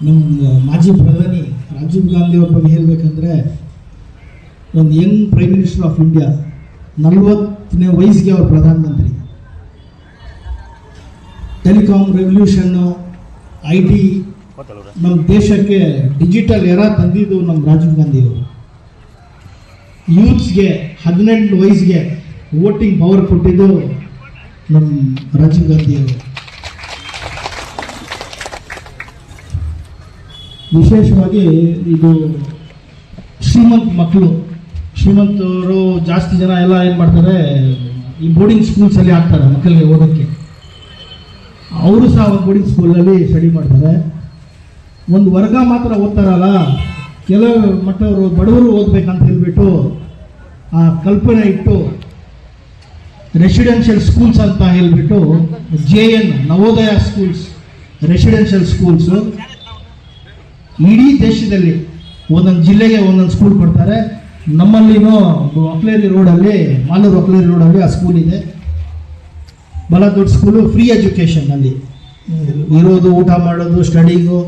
ನಮ್ಮ ಮಾಜಿ ಪ್ರಧಾನಿ ರಾಜೀವ್ ಗಾಂಧಿ ಅವ್ರ ಬಗ್ಗೆ ಹೇಳಬೇಕಂದ್ರೆ ಒಂದು young prime minister of India, 40ನೇ ವಯಸ್ಸಿಗೆ ಅವರು ಪ್ರಧಾನಮಂತ್ರಿ. ಟೆಲಿಕಾಂ ರೆವಲ್ಯೂಷನ್ನು, IT, ನಮ್ಮ ದೇಶಕ್ಕೆ ಡಿಜಿಟಲ್ ಎರಾ ತಂದಿದ್ದು ನಮ್ಮ ರಾಜೀವ್ ಗಾಂಧಿ ಅವರು. ಯೂತ್ಸ್ಗೆ 18 ವಯಸ್ಸಿಗೆ ವೋಟಿಂಗ್ ಪವರ್ ಕೊಟ್ಟಿದ್ದು ನಮ್ಮ ರಾಜೀವ್ ಗಾಂಧಿ ಅವರು. ವಿಶೇಷವಾಗಿ ಇದು ಶ್ರೀಮಂತರು ಜಾಸ್ತಿ ಜನ ಎಲ್ಲ ಏನು ಮಾಡ್ತಾರೆ, ಈ ಬೋರ್ಡಿಂಗ್ ಸ್ಕೂಲ್ಸಲ್ಲಿ ಹಾಕ್ತಾರೆ ಮಕ್ಕಳಿಗೆ ಓದೋಕ್ಕೆ. ಅವರು ಸಹ ಒಂದು ಬೋರ್ಡಿಂಗ್ ಸ್ಕೂಲಲ್ಲಿ ಸ್ಟಡಿ ಮಾಡ್ತಾರೆ. ಒಂದು ವರ್ಗ ಮಾತ್ರ ಓದ್ತಾರಲ್ಲ, ಕೆಲವು ಮಟ್ಟವರು ಬಡವರು ಓದಬೇಕಂತ ಹೇಳ್ಬಿಟ್ಟು ಆ ಕಲ್ಪನೆ ಇಟ್ಟು ರೆಸಿಡೆನ್ಷಿಯಲ್ ಸ್ಕೂಲ್ಸ್ ಅಂತ ಹೇಳ್ಬಿಟ್ಟು JN Navodaya schools, residential schools ಇಡೀ ದೇಶದಲ್ಲಿ ಒಂದೊಂದು ಜಿಲ್ಲೆಗೆ ಒಂದೊಂದು ಸ್ಕೂಲ್ ಕೊಡ್ತಾರೆ. ನಮ್ಮಲ್ಲಿನೂ ಒಕ್ಲೇರಿ ರೋಡಲ್ಲಿ, ಮಾಲೂರು ಒಕ್ಲೇರಿ ರೋಡಲ್ಲಿ ಆ ಸ್ಕೂಲ್ ಇದೆ. ಬಹಳ ದೊಡ್ಡ ಸ್ಕೂಲು, ಫ್ರೀ ಎಜುಕೇಷನ್ ಅಲ್ಲಿ ಇರೋದು, ಊಟ ಮಾಡೋದು, ಸ್ಟಡಿಂಗು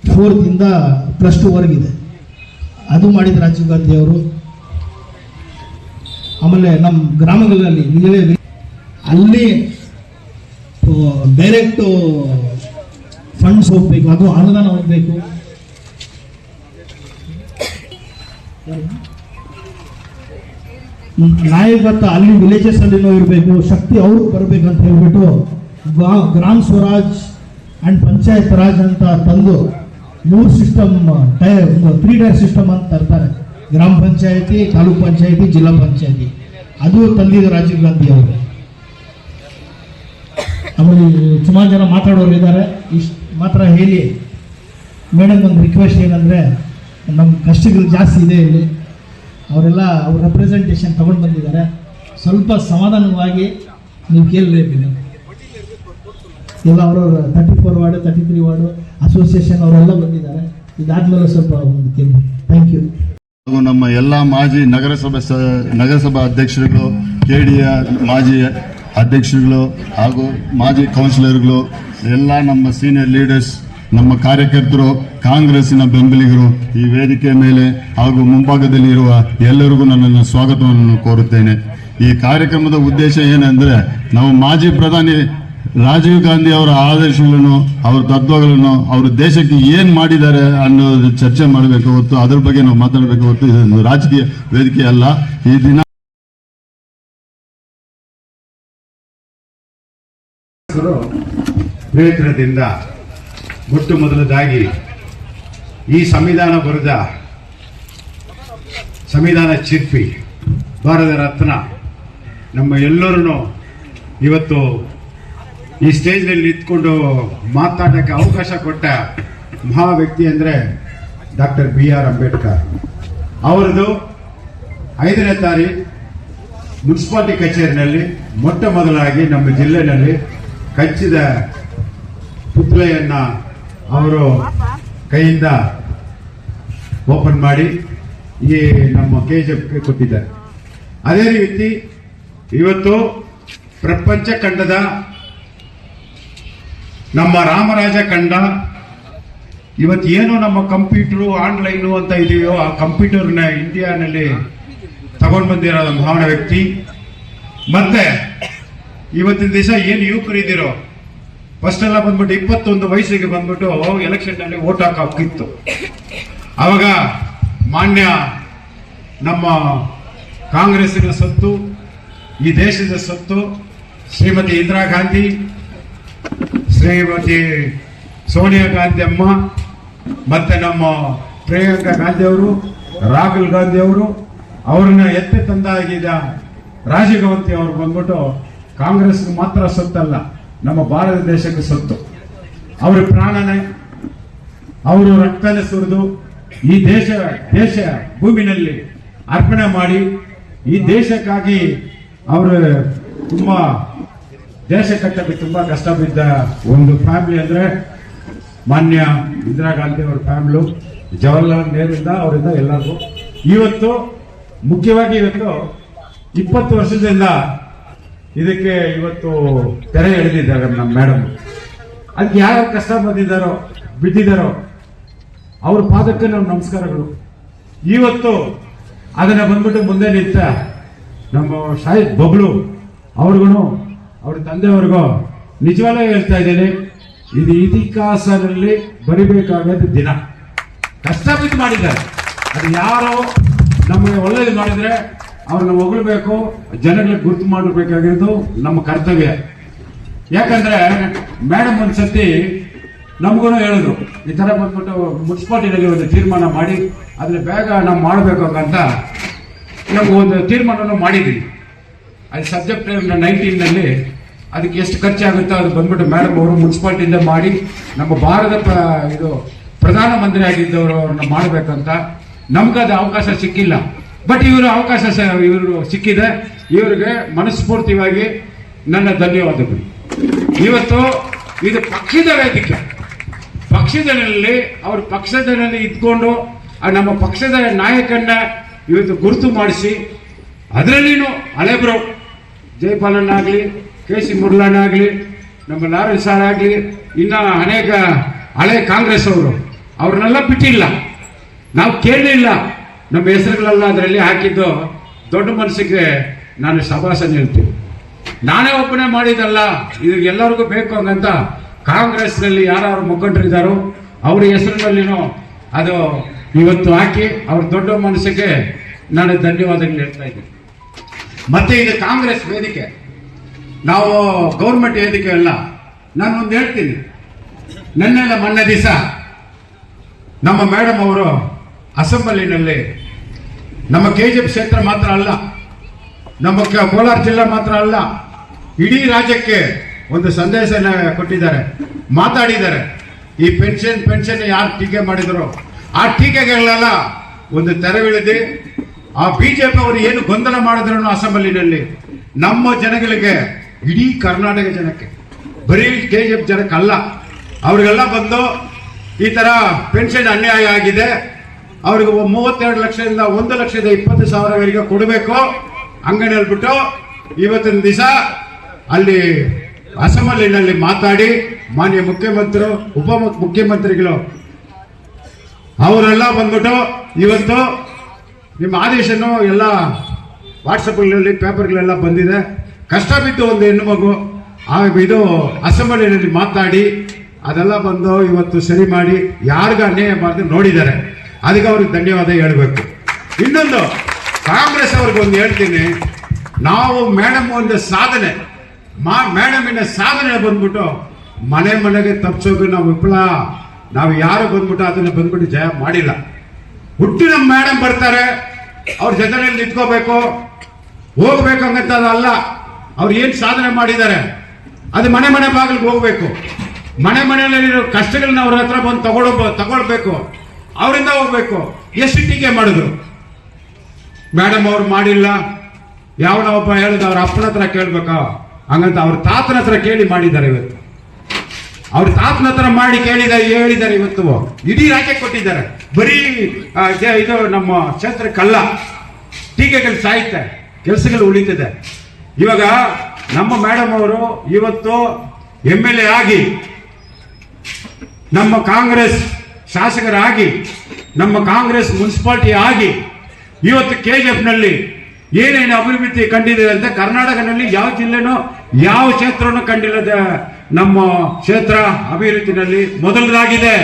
4th ಇಂದ +2 ವರೆಗಿದೆ. ಅದು ಮಾಡಿದ ರಾಜೀವ್ ಗಾಂಧಿ ಅವರು. ಆಮೇಲೆ ನಮ್ಮ ಗ್ರಾಮಗಳಲ್ಲಿ ಅಲ್ಲಿ ಡೈರೆಕ್ಟ್ ಫಂಡ್ಸ್ ಹೋಗ್ಬೇಕು, ಅದು ಅನುದಾನ ಹೋಗ್ಬೇಕು. ನಾಯಕತ್ವ ಅಲ್ಲಿ ವಿಲೇಜಸ್ ಅಲ್ಲಿನೂ ಇರಬೇಕು, ಶಕ್ತಿ ಅವ್ರಿಗೆ ಬರಬೇಕಂತ ಹೇಳ್ಬಿಟ್ಟು ಗ್ರಾಮ ಸ್ವರಾಜ್ ಅಂಡ್ ಪಂಚಾಯತ್ ರಾಜ್ ಅಂತ ತಂದು 3 ಸಿಸ್ಟಮ್, 3 ಟೈರ್ ಸಿಸ್ಟಮ್ ಅಂತ ತರ್ತಾರೆ. ಗ್ರಾಮ ಪಂಚಾಯತಿ, ತಾಲೂಕ್ ಪಂಚಾಯತಿ, ಜಿಲ್ಲಾ ಪಂಚಾಯತಿ. ಅದು ತಂದಿದ್ದು ರಾಜೀವ್ ಗಾಂಧಿ ಅವರು. ಆಮೇಲೆ ಸುಮಾರು ಜನ ಮಾತಾಡೋರು ಇದ್ದಾರೆ. ಇಷ್ಟು ಮಾತ್ರ ಹೇಳಿ ಮೇಡಮ್ ಒಂದು ರಿಕ್ವೆಸ್ಟ್ ಏನಂದರೆ, ನಮ್ಮ ಕಷ್ಟಗಳು ಜಾಸ್ತಿ ಇದೆ ಇಲ್ಲಿ, ಅವರೆಲ್ಲ ಅವ್ರ ರೆಪ್ರೆಸೆಂಟೇಷನ್ ತಗೊಂಡು ಬಂದಿದ್ದಾರೆ. ಸ್ವಲ್ಪ ಸಮಾಧಾನವಾಗಿ ನೀವು ಕೇಳಬೇಕು. ಎಲ್ಲ ಅವರವ್ರ 34 ವಾರ್ಡು, 33 ವಾರ್ಡು ಅಸೋಸಿಯೇಷನ್ ಅವರೆಲ್ಲ ಬಂದಿದ್ದಾರೆ. ಇದಾದ್ಮೇಲೆ ಸ್ವಲ್ಪ ಒಂದು ಕೇಳಿ. Thank you. ಹಾಗೂ ನಮ್ಮ ಎಲ್ಲ ಮಾಜಿ ನಗರಸಭಾ ಅಧ್ಯಕ್ಷರುಗಳು, KDಯ ಮಾಜಿ ಅಧ್ಯಕ್ಷರುಗಳು ಹಾಗೂ ಮಾಜಿ ಕೌನ್ಸಿಲರ್ಗಳು, ಎಲ್ಲ ನಮ್ಮ ಸೀನಿಯರ್ ಲೀಡರ್ಸ್, ನಮ್ಮ ಕಾರ್ಯಕರ್ತರು, ಕಾಂಗ್ರೆಸ್ಸಿನ ಬೆಂಬಲಿಗರು, ಈ ವೇದಿಕೆ ಮೇಲೆ ಹಾಗೂ ಮುಂಭಾಗದಲ್ಲಿ ಇರುವ ಎಲ್ಲರಿಗೂ ನನ್ನ ಸ್ವಾಗತವನ್ನು ಕೋರುತ್ತೇನೆ. ಈ ಕಾರ್ಯಕ್ರಮದ ಉದ್ದೇಶ ಏನೆಂದರೆ, ನಾವು ಮಾಜಿ ಪ್ರಧಾನಿ ರಾಜೀವ್ ಗಾಂಧಿ ಅವರ ಆದರ್ಶಗಳನ್ನು, ಅವರ ತತ್ವಗಳನ್ನು, ಅವರು ದೇಶಕ್ಕೆ ಏನ್ ಮಾಡಿದ್ದಾರೆ ಅನ್ನೋದು ಚರ್ಚೆ ಮಾಡಬೇಕು ಹೊತ್ತು, ಅದ್ರ ಬಗ್ಗೆ ನಾವು ಮಾತಾಡಬೇಕು ಹೊತ್ತು ಇದು ರಾಜಕೀಯ ವೇದಿಕೆ ಅಲ್ಲ. ಈ ದಿನ ಪ್ರಯತ್ನದಿಂದ ಮೊಟ್ಟ ಮೊದಲದಾಗಿ ಈ ಸಂವಿಧಾನ ಬರೆದ ಸಂವಿಧಾನ ಶಿಲ್ಪಿ, ಭಾರತ ರತ್ನ, ನಮ್ಮ ಎಲ್ಲರೂ ಇವತ್ತು ಈ ಸ್ಟೇಜ್ನಲ್ಲಿ ನಿಂತ್ಕೊಂಡು ಮಾತಾಡೋಕ್ಕೆ ಅವಕಾಶ ಕೊಟ್ಟ ಮಹಾ ವ್ಯಕ್ತಿ ಅಂದರೆ ಡಾಕ್ಟರ್ BR ಅಂಬೇಡ್ಕರ್. ಅವರದು 5ನೇ ತಾರೀಕು ಮುನ್ಸಿಪಾಲಿಟಿ ಕಚೇರಿನಲ್ಲಿ ಮೊಟ್ಟ ಮೊದಲಾಗಿ ನಮ್ಮ ಜಿಲ್ಲೆಯಲ್ಲಿ ಕಚ್ಚಿದ ಪುತ್ಲೆಯನ್ನ ಅವರು ಕೈಯಿಂದ ಓಪನ್ ಮಾಡಿ ಈ ನಮ್ಮ KGFಗೆ ಕೊಟ್ಟಿದ್ದಾರೆ. ಅದೇ ರೀತಿ ಇವತ್ತು ಪ್ರಪಂಚ ಖಂಡದ ನಮ್ಮ ರಾಮರಾಜ ಖಂಡ, ಇವತ್ತು ಏನು ನಮ್ಮ ಕಂಪ್ಯೂಟರು, ಆನ್ಲೈನು ಅಂತ ಇದೆಯೋ, ಆ ಕಂಪ್ಯೂಟರ್ನ ಇಂಡಿಯಾನಲ್ಲಿ ತಗೊಂಡು ಬಂದಿರೋ ಮಹಾನ್ ವ್ಯಕ್ತಿ. ಮತ್ತೆ ಇವತ್ತಿನ ದಿವಸ ಏನು ಯುವಕರು ಇದ್ದೀರೋ, ಫಸ್ಟ್ ಎಲ್ಲ ಬಂದ್ಬಿಟ್ಟು 21 ವಯಸ್ಸಿಗೆ ಬಂದ್ಬಿಟ್ಟು ಎಲೆಕ್ಷನ್ನಲ್ಲಿ ವೋಟ್ ಹಾಕಿತ್ತು. ಅವಾಗ ಮಾನ್ಯ ನಮ್ಮ ಕಾಂಗ್ರೆಸ್ಸಿನ ಸೊತ್ತು, ಈ ದೇಶದ ಸೊತ್ತು, ಶ್ರೀಮತಿ ಇಂದಿರಾ ಗಾಂಧಿ, ಶ್ರೀಮತಿ ಸೋನಿಯಾ ಗಾಂಧಿ ಅಮ್ಮ, ಮತ್ತೆ ನಮ್ಮ ಪ್ರಿಯಾಂಕಾ ಗಾಂಧಿ ಅವರು, ರಾಹುಲ್ ಗಾಂಧಿ ಅವರು, ಅವ್ರನ್ನ ಎತ್ತಿ ತಂದಾಗಿದ್ದ ರಾಜೀವ್ ಗಾಂಧಿ ಅವರು ಬಂದ್ಬಿಟ್ಟು ಕಾಂಗ್ರೆಸ್ಗೆ ಮಾತ್ರ ಸೊತ್ತಲ್ಲ, ನಮ್ಮ ಭಾರತ ದೇಶಕ್ಕೆ ಸೊತ್ತು. ಅವರ ಪ್ರಾಣನೇ, ಅವರು ರಕ್ತನೇ ಸುರಿದು ಈ ದೇಶ ಭೂಮಿನಲ್ಲಿ ಅರ್ಪಣೆ ಮಾಡಿ ಈ ದೇಶಕ್ಕಾಗಿ ಅವರು ತುಂಬಾ ದೇಶ ಕಟ್ಟಕ್ಕೆ ತುಂಬಾ ಕಷ್ಟ ಬಿದ್ದ ಒಂದು ಫ್ಯಾಮಿಲಿ ಅಂದ್ರೆ ಮಾನ್ಯ ಇಂದಿರಾ ಗಾಂಧಿ ಅವರ ಫ್ಯಾಮಿಲಿ, ಜವಾಹರ್ಲಾಲ್ ನೆಹರುವಿಂದ ಅವರಿಂದ ಎಲ್ಲರಿಗೂ. ಇವತ್ತು ಮುಖ್ಯವಾಗಿ ಇವತ್ತು 20 ವರ್ಷದಿಂದ ಇದಕ್ಕೆ ಇವತ್ತು ತೆರೆ ಎಳೆದಿದ್ದಾರೆ ನಮ್ಮ ಮೇಡಮ್. ಅದಕ್ಕೆ ಯಾರು ಕಷ್ಟ ಬಿದ್ದಿದ್ದಾರೋ ಅವ್ರ ಪಾದಕ್ಕೆ ನಮ್ಮ ನಮಸ್ಕಾರಗಳು. ಇವತ್ತು ಅದನ್ನ ಬಂದ್ಬಿಟ್ಟು ಮುಂದೆ ನಿಂತ ನಮ್ಮ ಶಾಹಿದ್ ಬಬ್ಲು ಅವ್ರಿಗೂ ಅವ್ರ ತಂದೆಯವ್ರಿಗೂ ನಿಜವಾಗ್ಲೂ ಹೇಳ್ತಾ ಇದ್ದೇನೆ, ಇದು ಇತಿಹಾಸದಲ್ಲಿ ಬರಿಬೇಕಾದ ದಿನ. ಕಷ್ಟಪಟ್ಟು ಮಾಡಿದ್ದಾರೆ. ಅದು ಯಾರೋ ನಮಗೆ ಒಳ್ಳೇದು ಮಾಡಿದ್ರೆ ಅವ್ರನ್ನ ಹೊಗಳಬೇಕು, ಜನಗಳಿಗೆ ಗುರುತು ಮಾಡಬೇಕಾಗಿರೋದು ನಮ್ಮ ಕರ್ತವ್ಯ. ಯಾಕಂದ್ರೆ ಮೇಡಮ್ ಒಂದ್ಸತಿ ನಮಗೂ ಹೇಳಿದ್ರು, ಈ ತರ ಬಂದ್ಬಿಟ್ಟು ಮುನ್ಸಿಪಾಲಿಟಿನಲ್ಲಿ ಒಂದು ತೀರ್ಮಾನ ಮಾಡಿ ಅದನ್ನ ಬೇಗ ನಾವು ಮಾಡಬೇಕು ಅಂತ ನಮ್ಗೆ ಒಂದು ತೀರ್ಮಾನವನ್ನು ಮಾಡಿದ್ವಿ. ಅದು ಸಬ್ಜೆಕ್ಟ್ 19ನಲ್ಲಿ ಅದಕ್ಕೆ ಎಷ್ಟು ಖರ್ಚಾಗುತ್ತೋ ಅದು ಬಂದ್ಬಿಟ್ಟು ಮೇಡಮ್ ಅವರು ಮುನ್ಸಿಪಾಲಿಟಿಯಿಂದ ಮಾಡಿ ನಮ್ಮ ಇದು ಪ್ರಧಾನಮಂತ್ರಿ ಆಗಿದ್ದವರು ಅವ್ರನ್ನ ಮಾಡಬೇಕಂತ. ನಮ್ಗೆ ಅದು ಅವಕಾಶ ಸಿಕ್ಕಿಲ್ಲ. ಬಟ್ ಇವರು ಅವಕಾಶ ಇವರು ಸಿಕ್ಕಿದೆ. ಇವರಿಗೆ ಮನಸ್ಫೂರ್ತಿಯಾಗಿ ನನ್ನ ಧನ್ಯವಾದಗಳು. ಇವತ್ತು ಇದು ಪಕ್ಷದ ವೇದಿಕೆ. ಪಕ್ಷದಲ್ಲಿ ಅವ್ರ ಪಕ್ಷದಲ್ಲಿ ಇದ್ಕೊಂಡು ನಮ್ಮ ಪಕ್ಷದ ನಾಯಕನ್ನ ಇವತ್ತು ಗುರುತು ಮಾಡಿಸಿ, ಅದರಲ್ಲಿನೂ ಹಳೆಬ್ರು ಜಯಪಾಲನಾಗ್ಲಿ, ಕೆ ಸಿ ಮುರಳಣ್ಣಾಗ್ಲಿ, ನಮ್ಮ ಲಾರೆನ್ಸ್ ಸಾರ್ ಆಗ್ಲಿ, ಇನ್ನ ಅನೇಕ ಹಳೆ ಕಾಂಗ್ರೆಸ್ ಅವರು ಅವ್ರನ್ನೆಲ್ಲ ಬಿಟ್ಟಿಲ್ಲ. ನಾವು ಕೇಳಲಿಲ್ಲ. ನಮ್ಮ ಹೆಸರುಗಳೆಲ್ಲ ಅದರಲ್ಲಿ ಹಾಕಿದ್ದು ದೊಡ್ಡ ಮನಸ್ಸಿಗೆ ನಾನು ಶಭಾಷನ್ನು ಹೇಳ್ತೀನಿ. ನಾನೇ ಒಬ್ಬನೇ ಮಾಡಿದಲ್ಲ, ಇದು ಎಲ್ಲರಿಗೂ ಬೇಕು ಹಂಗಂತ ಕಾಂಗ್ರೆಸ್ನಲ್ಲಿ ಯಾರು ಮುಖಂಡರಿದ್ದಾರೋ ಅವ್ರ ಹೆಸರಿನಲ್ಲಿನೂ ಅದು ಇವತ್ತು ಹಾಕಿ ಅವ್ರ ದೊಡ್ಡ ಮನಸ್ಸಿಗೆ ನಾನು ಧನ್ಯವಾದಗಳು ಹೇಳ್ತಾ ಇದ್ದೀನಿ. ಮತ್ತೆ ಇದು ಕಾಂಗ್ರೆಸ್ ವೇದಿಕೆ, ನಾವು ಗೌರ್ಮೆಂಟ್ ವೇದಿಕೆ ಅಲ್ಲ. ನಾನು ಒಂದು ಹೇಳ್ತೀನಿ, ನೆನ್ನೆಲ್ಲ ಮೊನ್ನೆ ದಿವಸ ನಮ್ಮ ಮೇಡಮ್ ಅವರು ಅಸೆಂಬ್ಲಿನಲ್ಲಿ ನಮ್ಮ KGF ಕ್ಷೇತ್ರ ಮಾತ್ರ ಅಲ್ಲ, ನಮ್ಮ ಕೋಲಾರ ಜಿಲ್ಲೆ ಮಾತ್ರ ಅಲ್ಲ, ಇಡೀ ರಾಜ್ಯಕ್ಕೆ ಒಂದು ಸಂದೇಶನ ಕೊಟ್ಟಿದ್ದಾರೆ, ಮಾತಾಡಿದ್ದಾರೆ. ಈ ಪೆನ್ಷನ್ ಯಾರು ಟೀಕೆ ಮಾಡಿದ್ರು ಆ ಟೀಕೆಗಳೆಲ್ಲ ಒಂದು ತೆರವಿಳಿದು ಆ BJP ಅವರು ಏನು ಗೊಂದಲ ಮಾಡಿದ್ರು ಅಸೆಂಬ್ಲಿನಲ್ಲಿ ನಮ್ಮ ಜನಗಳಿಗೆ, ಇಡೀ ಕರ್ನಾಟಕ ಜನಕ್ಕೆ, ಬರೀ KGF ಜನಕ್ಕಲ್ಲ, ಅವ್ರಿಗೆಲ್ಲ ಬಂದು ಈ ತರ ಪೆನ್ಷನ್ ಅನ್ಯಾಯ ಆಗಿದೆ, ಅವ್ರಿಗೆ 32 ಲಕ್ಷದಿಂದ 1,20,000 ಕೊಡಬೇಕು ಹಂಗನೆ ಹೇಳ್ಬಿಟ್ಟು ಇವತ್ತಿನ ದಿವಸ ಅಲ್ಲಿ ಅಸೆಂಬ್ಲಿನಲ್ಲಿ ಮಾತಾಡಿ ಮಾನ್ಯ ಮುಖ್ಯಮಂತ್ರಿ, ಉಪ ಮುಖ್ಯಮಂತ್ರಿಗಳು ಅವರೆಲ್ಲ ಬಂದ್ಬಿಟ್ಟು ಇವತ್ತು ನಿಮ್ಮ ಆದೇಶನು ಎಲ್ಲ ವಾಟ್ಸಪ್ಗಳಲ್ಲಿ ಪೇಪರ್ಗಳೆಲ್ಲ ಬಂದಿದೆ. ಕಷ್ಟ ಬಿದ್ದು ಒಂದು ಹೆಣ್ಣು ಮಗು ಇದು ಅಸೆಂಬ್ಲಿನಲ್ಲಿ ಮಾತಾಡಿ ಅದೆಲ್ಲ ಬಂದು ಇವತ್ತು ಸರಿ ಮಾಡಿ ಯಾರಿಗ ಅನ್ಯಾಯ ಮಾಡಿದ್ರೆ ನೋಡಿದ್ದಾರೆ. ಅದಕ್ಕೆ ಅವ್ರಿಗೆ ಧನ್ಯವಾದ ಹೇಳಬೇಕು. ಇನ್ನೊಂದು ಕಾಂಗ್ರೆಸ್ ಅವ್ರಿಗೆ ಒಂದು ಹೇಳ್ತೀನಿ, ನಾವು ಮೇಡಮ್ ಒಂದು ಸಾಧನೆ ಮೇಡಮಿನ ಸಾಧನೆ ಬಂದ್ಬಿಟ್ಟು ಮನೆಗೆ ತಪ್ಪಿಸೋಕೆ ನಾವು ವಿಫಲ. ನಾವು ಯಾರು ಬಂದ್ಬಿಟ್ಟು ಅದನ್ನ ಬಂದ್ಬಿಟ್ಟು ಜಯ ಮಾಡಿಲ್ಲ. ಹುಟ್ಟು ನಮ್ಮ ಮೇಡಮ್ ಬರ್ತಾರೆ, ಅವ್ರ ಜೊತೆಯಲ್ಲಿ ನಿಂತ್ಕೋಬೇಕು, ಹೋಗ್ಬೇಕು ಹಂಗಂತ ಅಲ್ಲ. ಅವ್ರು ಏನ್ ಸಾಧನೆ ಮಾಡಿದ್ದಾರೆ ಅದು ಮನೆ ಬಾಗಿಲಿಗೆ ಹೋಗ್ಬೇಕು. ಮನೆಯಲ್ಲಿರೋ ಕಷ್ಟಗಳನ್ನ ಅವ್ರ ಹತ್ರ ಬಂದು ತಗೊಳ್ಬೇಕು, ಅವರಿಂದ ಹೋಗ್ಬೇಕು. ಎಷ್ಟು ಟೀಕೆ ಮಾಡಿದ್ರು ಮೇಡಮ್ ಅವ್ರು ಮಾಡಿಲ್ಲ. ಯಾವನ ಒಬ್ಬ ಹೇಳಿದ ಅವ್ರ ಅಪ್ಪನ ಹತ್ರ ಕೇಳ್ಬೇಕಾ ಹಂಗಂತ ಅವ್ರ ತಾತನ ಹತ್ರ ಕೇಳಿ ಮಾಡಿದ್ದಾರೆ. ಇವತ್ತು ಅವ್ರ ತಾತನ ಹತ್ರ ಮಾಡಿ ಹೇಳಿದ್ದಾರೆ. ಇವತ್ತು ಇಡೀ ರಾಜ್ಯ ಕೊಟ್ಟಿದ್ದಾರೆ. ಬರೀ ಇದು ನಮ್ಮ ಕ್ಷೇತ್ರಕ್ಕಲ್ಲ, ಟೀಕೆಗಳು ಸಾಯುತ್ತೆ, ಕೆಲಸಗಳು ಉಳಿತಿದೆ. ಇವಾಗ ನಮ್ಮ ಮೇಡಮ್ ಅವರು ಇವತ್ತು MLA ಆಗಿ, ನಮ್ಮ ಕಾಂಗ್ರೆಸ್ ಶಾಸಕರಾಗಿ, ನಮ್ಮ ಕಾಂಗ್ರೆಸ್ ಮುನ್ಸಿಪಾಲಿಟಿ ಆಗಿ ಇವತ್ತು KGF ನಲ್ಲಿ ಏನೇನು ಅಭಿವೃದ್ಧಿ ಕಂಡಿದೆ ಅಂತ ಕರ್ನಾಟಕದಲ್ಲಿ ಯಾವ ಜಿಲ್ಲೆನೂ ಯಾವ ಕ್ಷೇತ್ರನೂ ಕಂಡಿಲ್ಲದ ನಮ್ಮ ಕ್ಷೇತ್ರ ಅಭಿವೃದ್ಧಿನಲ್ಲಿ ಮೊದಲದಾಗಿದೆ.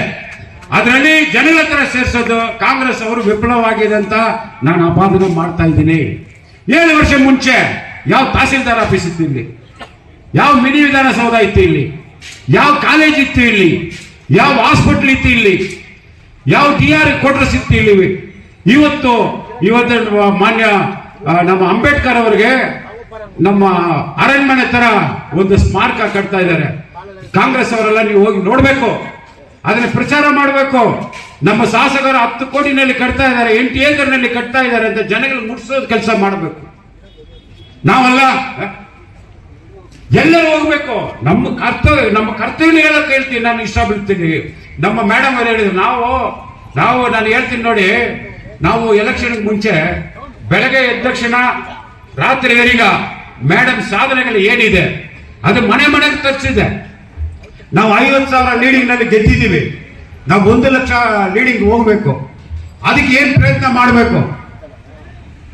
ಅದರಲ್ಲಿ ಜನಗಳ ಹತ್ರ ಸೇರಿಸೋದು ಕಾಂಗ್ರೆಸ್ ಅವರು ವಿಫಲವಾಗಿದೆ ಅಂತ ನಾನು ಆಪಾದನೆ ಮಾಡ್ತಾ ಇದ್ದೀನಿ. 7 ವರ್ಷ ಮುಂಚೆ ಯಾವ ತಹಸೀಲ್ದಾರ್ ಆಫೀಸ್ ಇತ್ತು ಇಲ್ಲಿ, ಯಾವ ಮಿನಿ ವಿಧಾನಸೌಧ ಇತ್ತು ಇಲ್ಲಿ, ಯಾವ ಕಾಲೇಜ್ ಇತ್ತು ಇಲ್ಲಿ, ಯಾವ ಹಾಸ್ಪಿಟಲ್ ಇತ್ತು ಇಲ್ಲಿ, ಯಾವ DR ಕ್ವಾರ್ಟರ್ಸ್ ಇತ್ತು ಇಲ್ಲಿ. ಇವತ್ತು ಮಾನ್ಯ ನಮ್ಮ ಅಂಬೇಡ್ಕರ್ ಅವರಿಗೆ ನಮ್ಮ ಅರಣ್ಮನೆ ತರ ಒಂದು ಸ್ಮಾರಕ ಕಟ್ತಾ ಇದ್ದಾರೆ. ಕಾಂಗ್ರೆಸ್ ಅವರೆಲ್ಲ ನೀವು ಹೋಗಿ ನೋಡ್ಬೇಕು, ಅದನ್ನ ಪ್ರಚಾರ ಮಾಡಬೇಕು. ನಮ್ಮ ಶಾಸಕರು 10 ಕೋಟಿನಲ್ಲಿ ಕಟ್ತಾ ಇದ್ದಾರೆ, 8 ಏಕರ್ನಲ್ಲಿ ಕಟ್ತಾ ಇದ್ದಾರೆ ಅಂತ ಜನಗಳಿಗೆ ಮುಟ್ಟಿಸೋದು ಕೆಲಸ ಮಾಡಬೇಕು. ನಾವಲ್ಲ, ಎಲ್ಲರೂ ಹೋಗ್ಬೇಕು. ನಮ್ಮ ಕರ್ತವ್ಯ ಹೇಳಕ್ ಹೇಳ್ತೀನಿ. ನಾನು ಇಷ್ಟ ಬೀಳ್ತೀನಿ. ನಮ್ಮ ಮೇಡಮ್ ಅವರು ಹೇಳಿದ್ರು, ನಾನು ಹೇಳ್ತೀನಿ ನೋಡಿ, ನಾವು ಎಲೆಕ್ಷನ್ ಮುಂಚೆ ಬೆಳಗ್ಗೆ ಎದ್ದ ತಕ್ಷಣ ರಾತ್ರಿವರೆಗ ಮೇಡಮ್ ಸಾಧನೆಗಳು ಏನಿದೆ ಅದು ಮನೆಗೆ ತರಿಸಿದೆ. ನಾವು 50,000 ಲೀಡಿಂಗ್ ನಲ್ಲಿ ಗೆದ್ದಿದ್ದೀವಿ. ನಾವು 1 ಲಕ್ಷ ಲೀಡಿಂಗ್ ಹೋಗ್ಬೇಕು. ಅದಕ್ಕೆ ಏನ್ ಪ್ರಯತ್ನ ಮಾಡಬೇಕು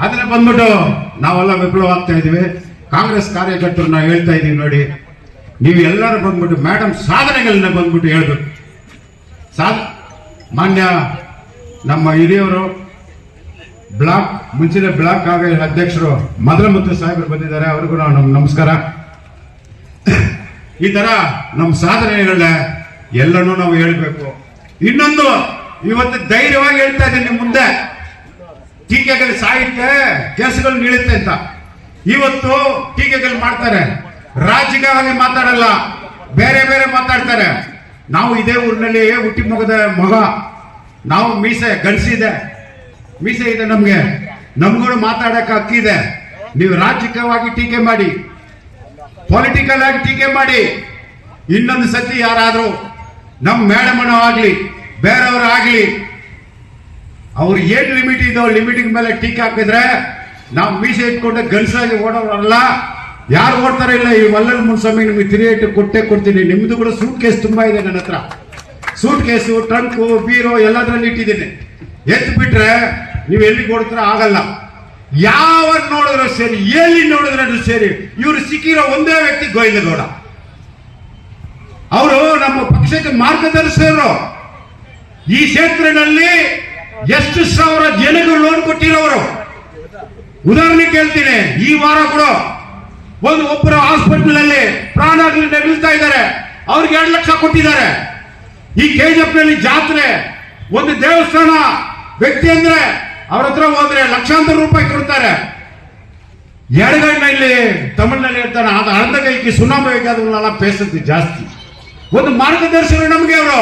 ಅದನ್ನ ಬಂದ್ಬಿಟ್ಟು ನಾವೆಲ್ಲ ವಿಫಲ ಆಗ್ತಾ ಇದೀವಿ. ಕಾಂಗ್ರೆಸ್ ಕಾರ್ಯಕರ್ತರು ನಾವು ಹೇಳ್ತಾ ಇದೀವಿ, ನೋಡಿ ನೀವು ಎಲ್ಲರೂ ಬಂದ್ಬಿಟ್ಟು ಮೇಡಮ್ ಸಾಧನೆಗಳನ್ನ ಬಂದ್ಬಿಟ್ಟು ಹೇಳ್ಬೇಕು. ಮಾನ್ಯ ನಮ್ಮ ಹಿರಿಯವರು ಬ್ಲಾಕ್ ಮುಂಚಿನ ಬ್ಲಾಕ್ ಅಧ್ಯಕ್ಷರು ಮದಲಮುತ್ತು ಸಾಹೇಬರು ಬಂದಿದ್ದಾರೆ, ಅವ್ರಿಗೂ ನಾವು ನಮಸ್ಕಾರ. ಈ ತರ ನಮ್ಮ ಸಾಧನೆಗಳನ್ನ ಎಲ್ಲನೂ ನಾವು ಹೇಳ್ಬೇಕು. ಇನ್ನೊಂದು ಇವತ್ತು ಧೈರ್ಯವಾಗಿ ಹೇಳ್ತಾ ಇದ್ದೀನಿ ನಿಮ್ಮ ಮುಂದೆ, ಟೀಕೆಗಳು ಸಾಹಿತ್ಯ ಕೆಲಸಗಳು ನೀಡುತ್ತೆ ಅಂತ. ಇವತ್ತು ಟೀಕೆಗಳು ಮಾಡ್ತಾರೆ, ರಾಜಕೀಯವಾಗಿ ಮಾತಾಡಲ್ಲ, ಬೇರೆ ಬೇರೆ ಮಾತಾಡ್ತಾರೆ. ನಾವು ಇದೇ ಊರಿನಲ್ಲಿ ಹುಟ್ಟಿ ಮಗದ ಮಗ, ನಾವು ಮೀಸೆ ಗಂಡಸಿದೆ, ಮೀಸೆ ಇದೆ ನಮ್ಗೆ, ನಮ್ಗಳು ಮಾತಾಡಕ್ಕೆ ಹಕ್ಕಿದೆ. ನೀವು ರಾಜಕೀಯವಾಗಿ ಟೀಕೆ ಮಾಡಿ, ಪೊಲಿಟಿಕಲ್ ಆಗಿ ಟೀಕೆ ಮಾಡಿ, ಇನ್ನೊಂದು ಸತಿ ಯಾರಾದ್ರೂ ನಮ್ಮ ಮೇಡಮನೋ ಆಗ್ಲಿ ಬೇರೆಯವರು ಆಗ್ಲಿ ಅವ್ರು ಏನ್ ಲಿಮಿಟ್ ಇದೋ ಲಿಮಿಟಿಂಗ್ ಮೇಲೆ ಟೀಕೆ ಹಾಕಿದ್ರೆ ನಾವು ಮೀಸೆ ಇಟ್ಕೊಂಡು ಗಂಡಸಾಗಿ ಓಡೋರಲ್ಲ. ಯಾರು ಓಡ್ತಾರೆ ಇಲ್ಲ, ಈ ವಲ್ಲಲ್ ಮುನ್ಸ್ವಾಮಿ ನಿಮ್ಗೆ ತಿರುಗೇಟು ಕೊಡ್ತೀನಿ. ನಿಮ್ದು ಕೂಡ ಸೂಟ್ ಕೇಸ್ ತುಂಬಾ ಇದೆ ನನ್ನ ಹತ್ರ, ಸೂಟ್ ಕೇಸು, ಟ್ರಂಕು, ಬೀರೋ ಎಲ್ಲದ್ರಲ್ಲಿ ಇಟ್ಟಿದ್ದೀನಿ. ಎತ್ತು ಬಿಟ್ರೆ ನೀವು ಎಲ್ಲಿಗೆ ಓಡ್ತಾರ ಆಗಲ್ಲ. ಯಾವ ನೋಡಿದ್ರು ಸೇರಿ, ಎಲ್ಲಿ ನೋಡಿದ್ರು ಸೇರಿ, ಇವರು ಸಿಕ್ಕಿರೋ ಒಂದೇ ವ್ಯಕ್ತಿ ಗೋವಿಂದಗೌಡ. ಅವರು ನಮ್ಮ ಪಕ್ಷಕ್ಕೆ ಮಾರ್ಗದರ್ಶಕರು. ಈ ಕ್ಷೇತ್ರದಲ್ಲಿ ಎಷ್ಟು ಸಾವಿರ ಜನಗಳು ಲೋನ್ ಕೊಟ್ಟಿರೋರು. ಉದಾಹರಣೆ ಕೇಳ್ತೀನಿ, ಈ ವಾರ ಕೂಡ ಒಬ್ಬರು ಹಾಸ್ಪಿಟಲ್ ಅಲ್ಲಿ ಪ್ರಾಣಾಗ್ಲಿ ನಿಲ್ತಾ ಇದ್ದಾರೆ, ಅವ್ರಿಗೆ 2 ಲಕ್ಷ ಕೊಟ್ಟಿದ್ದಾರೆ. ಈ ಕೆಜಿಎಫ್ ನಲ್ಲಿ ಜಾತ್ರೆ, ಒಂದು ದೇವಸ್ಥಾನ ವ್ಯಕ್ತಿ ಅಂದ್ರೆ ಅವ್ರ ಹತ್ರ ಹೋದ್ರೆ ಲಕ್ಷಾಂತರ ರೂಪಾಯಿ ಕೊಡ್ತಾರೆ. ಎಡಗೈನಲ್ಲಿ ತಮಿಳ್ನಲ್ಲಿ ಹೇಳ್ತಾನೆ, ಅದು ಅರ್ಧ ಕೈಗೆ ಸುನಾಮ ಬೇಕಾದಲ್ಲ ಪೇಸಂತಿ ಜಾಸ್ತಿ. ಒಂದು ಮಾರ್ಗದರ್ಶಕರು ನಮಗೆ, ಅವರು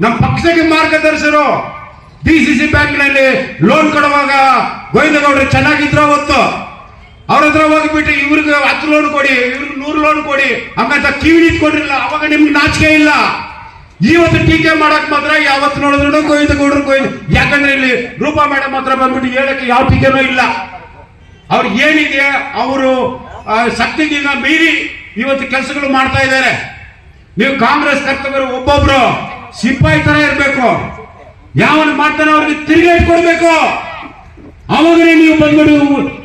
ನಮ್ಮ ಪಕ್ಷಕ್ಕೆ ಮಾರ್ಗದರ್ಶಕರು. ಡಿಸಿಸಿ ಬ್ಯಾಂಕ್ ನಲ್ಲಿ ಲೋನ್ ಕೊಡುವಾಗ ಗೋವಿಂದಗೌಡರು ಚೆನ್ನಾಗಿದ್ರು ಅವತ್ತು. ಅವ್ರ ಹತ್ರ ಹೋಗಿಬಿಟ್ಟು ಇವ್ರಿಗೆ 10 ಲೋನ್ ಕೊಡಿ, ಇವ್ರಿಗೆ 100 ಲೋನ್ ಕೊಡಿ ಹಂಗಂತ ಕಿವಿ ಕೊಡ್ರಿಲ್ಲ. ಅವಾಗ ನಿಮ್ಗೆ ನಾಚಿಕೆ ಇಲ್ಲ. ಇವತ್ತು ಟೀಕೆ ಮಾಡಕ್ ಮಾತ್ರ ಯಾವತ್ತು ನೋಡಿದ್ರು ಗೋವಿಂದಗೌಡರು. ಯಾಕಂದ್ರೆ ಇಲ್ಲಿ ರೂಪಾ ಮೇಡಮ್ ಹತ್ರ ಬಂದ್ಬಿಟ್ಟು ಹೇಳಕ್ಕೆ ಯಾವ ಟೀಕೆನೂ ಇಲ್ಲ. ಅವ್ರಿಗೆ ಏನಿದೆ ಅವರು ಶಕ್ತಿಗಿಂತ ಮೀರಿ ಇವತ್ತು ಕೆಲಸಗಳು ಮಾಡ್ತಾ ಇದ್ದಾರೆ. ನೀವು ಕಾಂಗ್ರೆಸ್ ಕರ್ತವ್ಯರು ಒಬ್ಬೊಬ್ರು ಸಿಪಾಯಿ ತರ ಇರ್ಬೇಕು. ಯಾವನು ಮಾಡ್ತಾನೆ ಅವ್ರಿಗೆ ತಿರುಗಿ ಕೊಡ್ಬೇಕು. ಅವಾಗನೇ ನೀವು ಬಂದ್ಬಿಟ್ಟು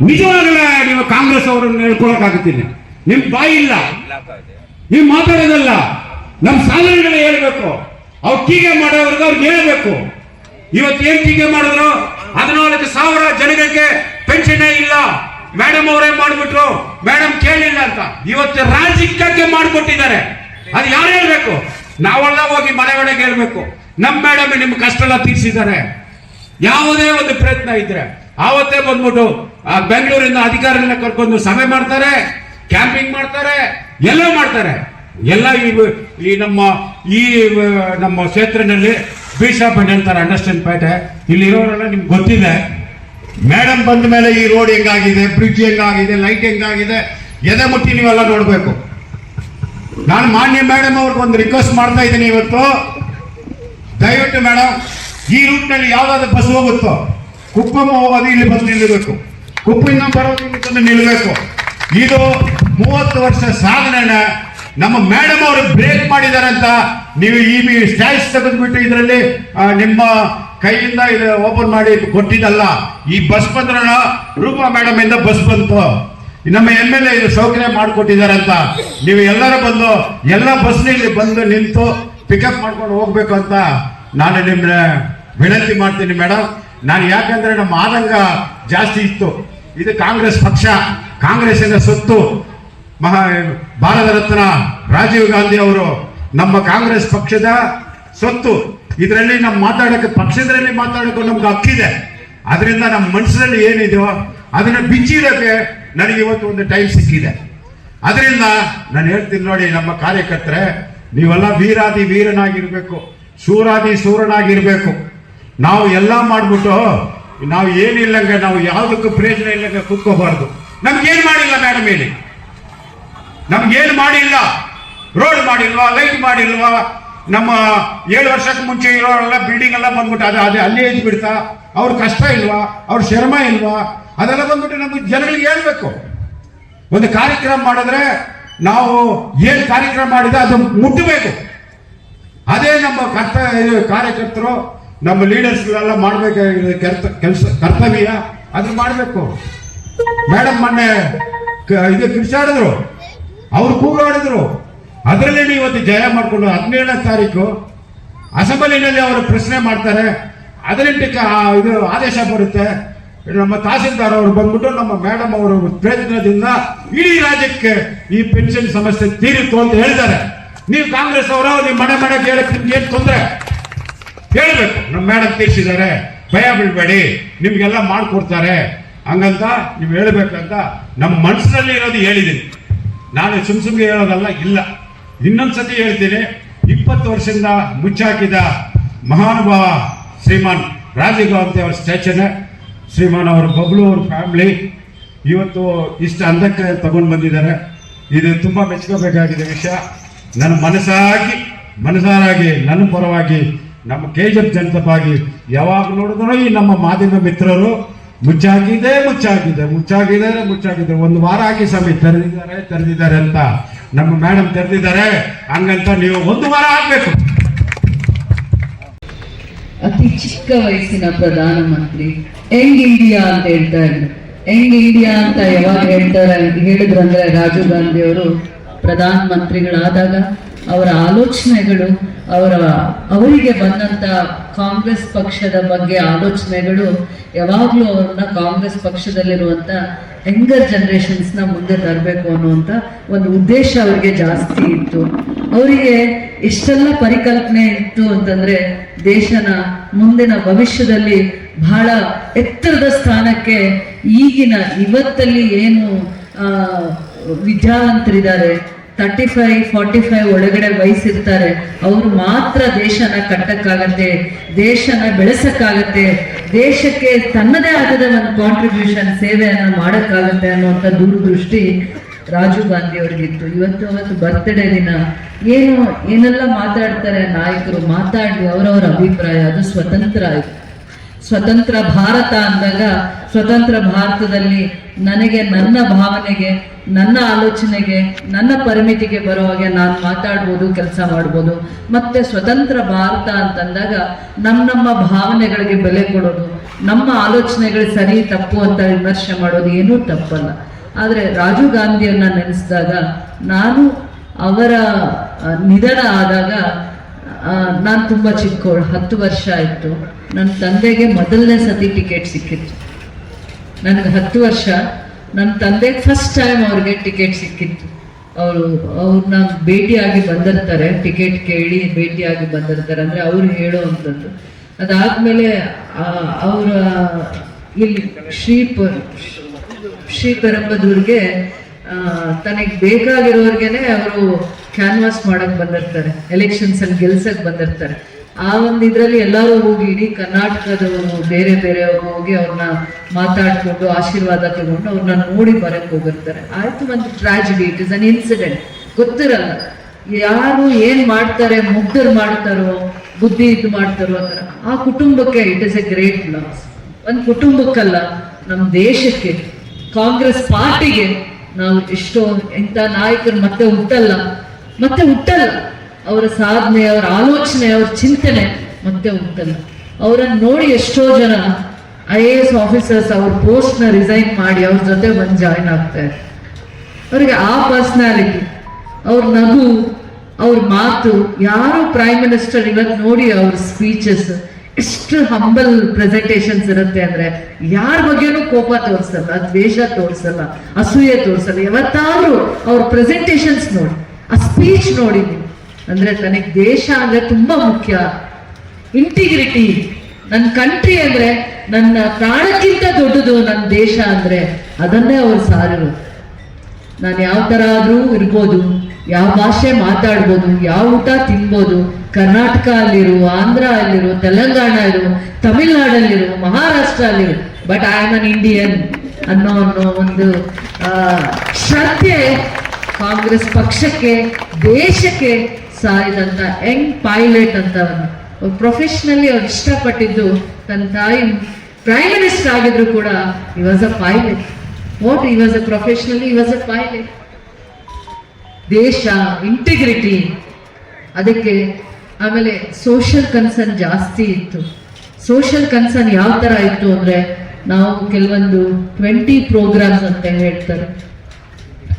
ನಿಜವಾಗಲೇ ನೀವು ಕಾಂಗ್ರೆಸ್ ಅವರನ್ನು ಹೇಳ್ಕೊಳಕ್ಕಾಗುತ್ತಿಲ್ಲ. ನಿಮ್ ಬಾಯಿ ಇಲ್ಲ, ನೀವು ಮಾತಾಡೋದಲ್ಲ, ನಮ್ಮ ಸಾಧನೆಗಳನ್ನ ಹೇಳ್ಬೇಕು. ಅವ್ರು ಟೀಕೆ ಮಾಡೋರ್ಗೆ ಅವ್ರಿಗೆ ಹೇಳ್ಬೇಕು. ಇವತ್ತು ಏನ್ ಟೀಕೆ ಮಾಡಿದ್ರು, 14,000 ಜನಗಳಿಗೆ ಪೆನ್ಷನ್ ಇಲ್ಲ, ಮೇಡಮ್ ಅವರೇ ಮಾಡ್ಬಿಟ್ರು, ಮೇಡಮ್ ಕೇಳಿಲ್ಲ ಅಂತ. ಇವತ್ತು ರಾಜಕೀಯಕ್ಕೆ ಮಾಡ್ಕೊಟ್ಟಿದ್ದಾರೆ. ಅದು ಯಾರು ಹೇಳ್ಬೇಕು? ನಾವೆಲ್ಲ ಹೋಗಿ ಮನೆ ಒಳಗೆ ಹೇಳ್ಬೇಕು, ನಮ್ಮ ಮೇಡಮ್ ನಿಮ್ ಕಷ್ಟ ಎಲ್ಲ ತೀರಿಸಿದ್ದಾರೆ. ಯಾವುದೇ ಒಂದು ಪ್ರಯತ್ನ ಇದ್ರೆ ಆವತ್ತೇ ಬಂದ್ಬಿಟ್ಟು ಬೆಂಗಳೂರಿನ ಅಧಿಕಾರಿಗಳನ್ನ ಕರ್ಕೊಂಡು ಸಭೆ ಮಾಡ್ತಾರೆ, ಕ್ಯಾಂಪಿಂಗ್ ಮಾಡ್ತಾರೆ, ಎಲ್ಲ ಮಾಡ್ತಾರೆ. ಎಲ್ಲ ಈ ನಮ್ಮ ಕ್ಷೇತ್ರದಲ್ಲಿ ಬೀಶಾಪ್ ಅಂತಾರೆ, ಅಂಡರ್ಸ್ಟ್ಯಾಂಡ್ ಪೇಟೆ ಇಲ್ಲಿರೋರೆಲ್ಲ ನಿಮ್ಗೆ ಗೊತ್ತಿದೆ. ಮೇಡಮ್ ಬಂದ ಮೇಲೆ ಈ ರೋಡ್ ಹೆಂಗಾಗಿದೆ, ಬ್ರಿಡ್ಜ್ ಹೆಂಗಾಗಿದೆ, ಲೈಟ್ ಹೆಂಗಾಗಿದೆ, ಎದೆ ಮುಟ್ಟಿ ನೀವೆಲ್ಲ ನೋಡ್ಬೇಕು. ನಾನು ಮಾನ್ಯ ಮೇಡಮ್ ಅವ್ರಿಗೆ ಒಂದು ರಿಕ್ವೆಸ್ಟ್ ಮಾಡ್ತಾ ಇದ್ದೀನಿ ಇವತ್ತು, ದಯವಿಟ್ಟು ಮೇಡಮ್ ಈ ರೂಟ್ ನಲ್ಲಿ ಯಾವ್ದಾದ್ರು ಬಸ್ ಹೋಗುತ್ತೋ, ಕುಪ್ಪಮ್ಮ ಹೋಗೋದು ಇಲ್ಲಿ ಬಸ್ ನಿಲ್ಲಬೇಕು, ಕುಪ್ಪಿನ ಬರೋದು ಇಲ್ಲಿ ನಿಲ್ಲಬೇಕು. ಇದು 30 ವರ್ಷ ಸಾಧನೆನ ನಮ್ಮ ಮೇಡಮ್ ಅವರು ಬ್ರೇಕ್ ಮಾಡಿದ್ದಾರೆ ಅಂತ ನೀವು ಈ ಸ್ಟ್ಯಾಚ್ ತೆಗೆದ್ಬಿಟ್ಟು ಇದರಲ್ಲಿ ನಿಮ್ಮ ಕೈಯಿಂದ ಇದು ಓಪನ್ ಮಾಡಿ ಕೊಟ್ಟಿದ್ದಲ್ಲ. ಈ ಬಸ್ ಬಂದ್ರ ರೂಪಾ ಮೇಡಮ್ ಇಂದ ಬಸ್ ಬಂತು, ನಮ್ಮ MLA ಇದು ಸೌಕರ್ಯ ಮಾಡಿಕೊಟ್ಟಿದ್ದಾರೆ ಅಂತ ನೀವು ಎಲ್ಲರೂ ಬಂದು ಎಲ್ಲ ಬಸ್ನಲ್ಲಿ ಬಂದು ನಿಂತು ಪಿಕಪ್ ಮಾಡ್ಕೊಂಡು ಹೋಗ್ಬೇಕು ಅಂತ ನಾನು ನಿಮ್ನ ವಿನಂತಿ ಮಾಡ್ತೀನಿ ಮೇಡಮ್. ನಾನು ಯಾಕಂದ್ರೆ ನಮ್ಮ ಆತಂಕ ಜಾಸ್ತಿ ಇತ್ತು. ಇದು ಕಾಂಗ್ರೆಸ್ ಪಕ್ಷ, ಕಾಂಗ್ರೆಸ್ಸಿನ ಸೊತ್ತು. ಭಾರತ ರತ್ನ ರಾಜೀವ್ ಗಾಂಧಿ ಅವರು ನಮ್ಮ ಕಾಂಗ್ರೆಸ್ ಪಕ್ಷದ ಸೊತ್ತು. ಇದರಲ್ಲಿ ನಮ್ಮ ಮಾತಾಡಕ್ಕೆ, ಪಕ್ಷದಲ್ಲಿ ಮಾತಾಡಕ್ಕೆ ನಮ್ಗೆ ಹಕ್ಕಿದೆ. ಅದರಿಂದ ನಮ್ಮ ಮನಸ್ಸಿನಲ್ಲಿ ಏನಿದೆಯೋ ಅದನ್ನ ಬಿಚ್ಚಿಡಕ್ಕೆ ನನಗೆ ಇವತ್ತು ಒಂದು ಟೈಮ್ ಸಿಕ್ಕಿದೆ. ಅದರಿಂದ ನಾನು ಹೇಳ್ತೀನಿ ನೋಡಿ, ನಮ್ಮ ಕಾರ್ಯಕರ್ತರೆ ನೀವೆಲ್ಲ ವೀರಾದಿ ವೀರನಾಗಿರ್ಬೇಕು, ಶೂರಾದಿ ಶೂರನಾಗಿರ್ಬೇಕು. ನಾವು ಎಲ್ಲ ಮಾಡ್ಬಿಟ್ಟು ನಾವು ಏನಿಲ್ಲಂಗೆ, ನಾವು ಯಾವುದಕ್ಕೂ ಪ್ರಯೋಜನ ಇಲ್ಲಂಗೆ ಕೂತ್ಕೋಬಾರ್ದು. ನಮ್ಗೇನ್ ಮಾಡಿಲ್ಲ ಮೇಡಮ್, ಹೇಳಿ ನಮ್ಗೇನು ಮಾಡಿಲ್ಲ. ರೋಡ್ ಮಾಡಿಲ್ವಾ, ಲೈಟ್ ಮಾಡಿಲ್ವಾ, ನಮ್ಮ 7 ವರ್ಷಕ್ಕೆ ಮುಂಚೆ ಇರೋರೆಲ್ಲ ಬಿಲ್ಡಿಂಗ್ ಎಲ್ಲ ಬಂದ್ಬಿಟ್ಟು ಅದೇ ಅಲ್ಲಿ ಏಜ್ ಬಿಡ್ತಾ, ಅವ್ರ ಕಷ್ಟ ಇಲ್ವಾ, ಅವ್ರ ಶ್ರಮ ಇಲ್ವಾ, ಅದೆಲ್ಲ ಬಂದ್ಬಿಟ್ಟು ನಮ್ಗೆ ಜನಗಳಿಗೆ ಹೇಳ್ಬೇಕು. ಒಂದು ಕಾರ್ಯಕ್ರಮ ಮಾಡಿದ್ರೆ ನಾವು ಏನ್ ಕಾರ್ಯಕ್ರಮ ಮಾಡಿದ್ರೆ ಅದು ಮುಟ್ಟಬೇಕು. ಅದೇ ನಮ್ಮ ಕಾರ್ಯಕರ್ತರು ನಮ್ಮ ಲೀಡರ್ಸ್ಗಳೆಲ್ಲ ಮಾಡಬೇಕಾಗಿರೋ ಕರ್ತವ್ಯ ಅದ್ರ ಮಾಡಬೇಕು. ಮೇಡಮ್ ಮೊನ್ನೆ ಇದು ಕಿರ್ಚಾಡಿದ್ರು, ಅವ್ರು ಕೂಗಾಡಿದ್ರು, ಅದರಲ್ಲಿ ಇವತ್ತು ಜಯ ಮಾಡಿಕೊಂಡು 17ನೇ ತಾರೀಕು ಅಸೆಂಬ್ಲಿನಲ್ಲಿ ಅವರು ಪ್ರಶ್ನೆ ಮಾಡ್ತಾರೆ. 18ಕ್ಕೆ ಇದು ಆದೇಶ ಬರುತ್ತೆ. ನಮ್ಮ ತಹಸೀಲ್ದಾರ್ ಅವರು ಬಂದ್ಬಿಟ್ಟು ನಮ್ಮ ಮೇಡಮ್ ಅವರು ಪ್ರಯತ್ನದಿಂದ ಇಡೀ ರಾಜ್ಯಕ್ಕೆ ಈ ಪೆನ್ಷನ್ ಸಮಸ್ಯೆ ತೀರಿತು ಅಂತ ಹೇಳಿದ್ದಾರೆ. ನೀವು ಕಾಂಗ್ರೆಸ್ ಅವರು ನಿಮ್ಮ ಮನೆ ಕೇಳಕ್ಕೆ ನಿಮ್ಗೆ ಏನ್ ತೊಂದರೆ ಹೇಳ್ಬೇಕು. ನಮ್ಮ ಮೇಡಮ್ ತೀರಿಸಿದ್ದಾರೆ, ಭಯ ಬೀಳ್ಬೇಡಿ, ನಿಮ್ಗೆಲ್ಲ ಮಾಡ್ಕೊಡ್ತಾರೆ ಹಂಗಂತ ನೀವು ಹೇಳ್ಬೇಕಂತ ನಮ್ಮ ಮನಸ್ಸಿನಲ್ಲಿ ಇರೋದು ಹೇಳಿದ್ದೀನಿ. ನಾನು ಸುಮ್ಗೆ ಹೇಳೋದಲ್ಲ, ಇಲ್ಲ ಇನ್ನೊಂದ್ಸತಿ ಹೇಳ್ತೀನಿ. 20 ವರ್ಷದಿಂದ ಮುಚ್ಚಾಕಿದ ಮಹಾನುಭಾವ ಶ್ರೀಮಾನ್ ರಾಜೀವ್ ಗಾಂಧಿ ಅವರ ಸ್ಟ್ಯಾಚ್ಯೂನ ಶ್ರೀಮಾನ್ ಅವರ ಬಬ್ಲು ಅವ್ರ ಫ್ಯಾಮಿಲಿ ಇವತ್ತು ಇಷ್ಟು ಅಂದಕ್ಕೆ ತಗೊಂಡು ಬಂದಿದ್ದಾರೆ. ಇದು ತುಂಬಾ ಮೆಚ್ಕೋಬೇಕಾಗಿದೆ ವಿಷಯ. ನನ್ನ ಮನಸಾರಾಗಿ ನನ್ನ ಪರವಾಗಿ ನಮ್ಮ KGF ಜನತಾ ಪರವಾಗಿ ಯಾವಾಗ ನೋಡಿದ್ರು ಈ ನಮ್ಮ ಮಾಧ್ಯಮ ಮಿತ್ರರು ಮುಚ್ಚಾಗಿದೆ 1 ವಾರ ಆಗಿ ಸ್ವಾಮಿ ತೆರೆದಿದ್ದಾರೆ ಅಂತ ನಮ್ಮ ಮೇಡಮ್ ತೆರೆದಿದ್ದಾರೆ. ಹಂಗಂತ ನೀವು 1 ವಾರ ಆಗ್ಬೇಕು. ಅತಿ ಚಿಕ್ಕ ವಯಸ್ಸಿನ ಪ್ರಧಾನಮಂತ್ರಿ ಯಂಗ್ ಇಂಡಿಯಾ ಅಂತ ಹೇಳ್ತಾ ಇದ್ರು. ಯಂಗ್ ಇಂಡಿಯಾ ಅಂತ ಯಾವಾಗ ಹೇಳಿದ್ರಂದ್ರೆ ರಾಜೀವ್ ಗಾಂಧಿ ಅವರು ಪ್ರಧಾನ ಮಂತ್ರಿಗಳಾದಾಗ ಅವರ ಆಲೋಚನೆಗಳು, ಅವರಿಗೆ ಬಂದಂತ ಕಾಂಗ್ರೆಸ್ ಪಕ್ಷದ ಬಗ್ಗೆ ಆಲೋಚನೆಗಳು ಯಾವಾಗ್ಲೂ ಅವ್ರನ್ನ ಕಾಂಗ್ರೆಸ್ ಪಕ್ಷದಲ್ಲಿರುವಂತ ಯಂಗರ್ ಜನರೇಷನ್ಸ್ ನ ಮುಂದೆ ತರಬೇಕು ಅನ್ನುವಂತ ಒಂದು ಉದ್ದೇಶ ಅವರಿಗೆ ಜಾಸ್ತಿ ಇತ್ತು. ಅವರಿಗೆ ಎಷ್ಟೆಲ್ಲ ಪರಿಕಲ್ಪನೆ ಇತ್ತು ಅಂತಂದ್ರೆ ದೇಶನ ಮುಂದಿನ ಭವಿಷ್ಯದಲ್ಲಿ ಬಹಳ ಎತ್ತರದ ಸ್ಥಾನಕ್ಕೆ ಇವತ್ತಲ್ಲಿ ಏನು ವಿದ್ಯಾವಂತರಿದ್ದಾರೆ, 35-45 ಒಳಗಡೆ ವಯಸ್ಸಿರ್ತಾರೆ, ಅವರು ಮಾತ್ರ ದೇಶನ ಕಟ್ಟಕ್ಕಾಗತ್ತೆ, ದೇಶನ ಬೆಳೆಸಕ್ಕಾಗತ್ತೆ, ದೇಶಕ್ಕೆ ತನ್ನದೇ ಆದ ಒಂದು ಕಾಂಟ್ರಿಬ್ಯೂಷನ್ ಸೇವೆಯನ್ನ ಮಾಡಕ್ಕಾಗತ್ತೆ ಅನ್ನುವಂಥ ದೂರದೃಷ್ಟಿ ರಾಜೀವ್ ಗಾಂಧಿ ಅವ್ರಿಗಿತ್ತು. ಅವತ್ತು ಬರ್ತ್ಡೇ ದಿನ ಏನೆಲ್ಲ ಮಾತಾಡ್ತಾರೆ ನಾಯಕರು, ಮಾತಾಡಿ ಅವರವರ ಅಭಿಪ್ರಾಯ, ಅದು ಸ್ವತಂತ್ರ ಭಾರತ ಅಂದಾಗ ಸ್ವತಂತ್ರ ಭಾರತದಲ್ಲಿ ನನಗೆ, ನನ್ನ ಭಾವನೆಗೆ, ನನ್ನ ಆಲೋಚನೆಗೆ, ನನ್ನ ಪರಿಮಿತಿಗೆ ಬರೋ ಹಾಗೆ ನಾನು ಮಾತಾಡ್ಬೋದು, ಕೆಲಸ ಮಾಡ್ಬೋದು. ಮತ್ತೆ ಸ್ವತಂತ್ರ ಭಾರತ ಅಂತಂದಾಗ ನಮ್ಮ ಭಾವನೆಗಳಿಗೆ ಬೆಲೆ ಕೊಡೋದು, ನಮ್ಮ ಆಲೋಚನೆಗಳು ಸರಿ ತಪ್ಪು ಅಂತ ವಿಮರ್ಶೆ ಮಾಡೋದು ಏನೂ ತಪ್ಪಲ್ಲ. ಆದರೆ ರಾಜೀವ್ ಗಾಂಧಿಯನ್ನ ನೆನೆಸಿದಾಗ, ನಾನು ಅವರ ನಿಧನ ಆದಾಗ ನಾನು ತುಂಬ ಚಿಕ್ಕವಳು, 10 ವರ್ಷ ಆಯಿತು. ನನ್ನ ತಂದೆಗೆ ಮೊದಲನೇ ಸತಿ ಟಿಕೆಟ್ ಸಿಕ್ಕಿತ್ತು. ನನಗೆ 10 ವರ್ಷ, ನನ್ನ ತಂದೆಗೆ ಫಸ್ಟ್ ಟೈಮ್ ಅವ್ರಿಗೆ ಟಿಕೆಟ್ ಸಿಕ್ಕಿತ್ತು. ಅವ್ರನ್ನ ಭೇಟಿಯಾಗಿ ಬಂದಿರ್ತಾರೆ, ಟಿಕೆಟ್ ಕೇಳಿ ಭೇಟಿಯಾಗಿ ಬಂದಿರ್ತಾರೆ, ಅಂದರೆ ಅವ್ರು ಹೇಳೋ ಅಂಥದ್ದು. ಅದಾದಮೇಲೆ ಅವರ ಇಲ್ಲಿ ಶ್ರೀಪೆರಂಬದೂರ್ಗೆ ತನಗೆ ಬೇಕಾಗಿರೋರ್ಗೆನೆ ಅವರು ಕ್ಯಾನ್ವಾಸ್ ಮಾಡಕ್ ಬಂದಿರ್ತಾರೆ, ಎಲೆಕ್ಷನ್ಸ್ ಅಲ್ಲಿ ಗೆಲ್ಸಕ್ ಬಂದಿರ್ತಾರೆ. ಆ ಒಂದು ಇದರಲ್ಲಿ ಎಲ್ಲರೂ ಹೋಗಿ, ಇಡೀ ಕರ್ನಾಟಕದವರು ಬೇರೆಯವರು ಹೋಗಿ ಅವ್ರನ್ನ ಮಾತಾಡ್ಕೊಂಡು ಆಶೀರ್ವಾದ ತಗೊಂಡು ಅವ್ರನ್ನ ನೋಡಿ ಬರಕ್ ಹೋಗಿರ್ತಾರೆ. ಆಯ್ತು, ಒಂದು tragedy, it is an incident. ಗೊತ್ತಿರಲ್ಲ ಯಾರು ಏನ್ ಮಾಡ್ತಾರೆ, ಮುಗ್ಧರು ಮಾಡ್ತಾರೋ, ಬುದ್ಧಿ ಇದು ಮಾಡ್ತಾರೋ ಆ ಥರ. ಆ ಕುಟುಂಬಕ್ಕೆ it is A great loss. ಒಂದು ಕುಟುಂಬಕ್ಕಲ್ಲ, ನಮ್ಮ ದೇಶಕ್ಕೆ, ಕಾಂಗ್ರೆಸ್ ಪಾರ್ಟಿಗೆ ನಾವು ಎಷ್ಟೋ ಎಂಥ ನಾಯಕರು ಮತ್ತೆ ಹುಟ್ಟಲ್ಲ. ಅವರ ಸಾಧನೆ, ಅವರ ಆಲೋಚನೆ, ಅವ್ರ ಚಿಂತನೆ ಮತ್ತೆ ಹುಟ್ಟಲ್ಲ. ಅವರನ್ನು ನೋಡಿ ಎಷ್ಟೋ ಜನ IAS ಆಫೀಸರ್ಸ್ ಅವ್ರ ಪೋಸ್ಟ್ನ ರಿಸೈನ್ ಮಾಡಿ ಅವ್ರ ಜೊತೆ ಬಂದು ಜಾಯಿನ್ ಆಗ್ತಾರೆ. ಅವರಿಗೆ ಆ ಪರ್ಸನಾಲಿಟಿ, ಅವ್ರ ನಗು, ಅವ್ರ ಮಾತು, ಯಾರು ಪ್ರೈಮ್ ಮಿನಿಸ್ಟರ್ ಇವತ್ತು ನೋಡಿ ಅವ್ರ ಸ್ಪೀಚಸ್ ಎಷ್ಟು ಹಂಬಲ್ ಪ್ರೆಸೆಂಟೇಷನ್ಸ್ ಇರುತ್ತೆ ಅಂದ್ರೆ, ಯಾರ ಬಗ್ಗೆನೂ ಕೋಪ ತೋರಿಸಲ್ಲ, ದ್ವೇಷ ತೋರಿಸಲ್ಲ, ಅಸೂಯೆ ತೋರಿಸಲ್ಲ. ಯಾವತ್ತಾದ್ರೂ ಅವ್ರ ಪ್ರೆಸೆಂಟೇಷನ್ಸ್ ನೋಡಿ, ಆ ಸ್ಪೀಚ್ ನೋಡಿ ಅಂದ್ರೆ ತನಗೆ ದೇಶ ಅಂದ್ರೆ ತುಂಬಾ ಮುಖ್ಯ, ಇಂಟಿಗ್ರಿಟಿ, ನನ್ನ ಕಂಟ್ರಿ ಅಂದ್ರೆ ನನ್ನ ಪ್ರಾಣಕ್ಕಿಂತ ದೊಡ್ಡದು ನನ್ನ ದೇಶ ಅಂದ್ರೆ ಅದನ್ನೇ ಅವ್ರು ಸಾರಿರು. ನಾನು ಯಾವ ತರ ಆದ್ರೂ ಇರ್ಬೋದು, ಯಾವ ಭಾಷೆ ಮಾತಾಡ್ಬೋದು, ಯಾವ ಊಟ ತಿನ್ಬೋದು, ಕರ್ನಾಟಕ ಅಲ್ಲಿರು, ಆಂಧ್ರ ಅಲ್ಲಿರು, ತೆಲಂಗಾಣ ಇರು, ತಮಿಳ್ನಾಡಲ್ಲಿರು, ಮಹಾರಾಷ್ಟ್ರ ಅಲ್ಲಿರು, but I am an Indian ಅನ್ನೋ ಒಂದು ಶ್ರದ್ಧೆ ಕಾಂಗ್ರೆಸ್ ಪಕ್ಷಕ್ಕೆ, ದೇಶಕ್ಕೆ ಸಾರಿದಂತ ಯಂಗ್ ಪೈಲಟ್ ಅಂತ ಪ್ರೊಫೆಷನಲಿ ಅವ್ರು ಇಷ್ಟಪಟ್ಟಿದ್ದು. ತನ್ನ ತಾಯಿ ಪ್ರೈಮ್ ಮಿನಿಸ್ಟರ್ ಆಗಿದ್ರು ಕೂಡ he was a pilot. What he was a professionally, he was a pilot. ದೇಶ, ಇಂಟಿಗ್ರಿಟಿ, ಅದಕ್ಕೆ ಆಮೇಲೆ ಸೋಷಿಯಲ್ ಕನ್ಸರ್ನ್ ಜಾಸ್ತಿ ಇತ್ತು. ಸೋಷಿಯಲ್ ಕನ್ಸರ್ನ್ ಯಾವ ಥರ ಇತ್ತು ಅಂದರೆ, ನಾವು ಕೆಲವೊಂದು 20 ಪ್ರೋಗ್ರಾಮ್ಸ್ ಅಂತ ಹೇಳ್ತಾರೆ,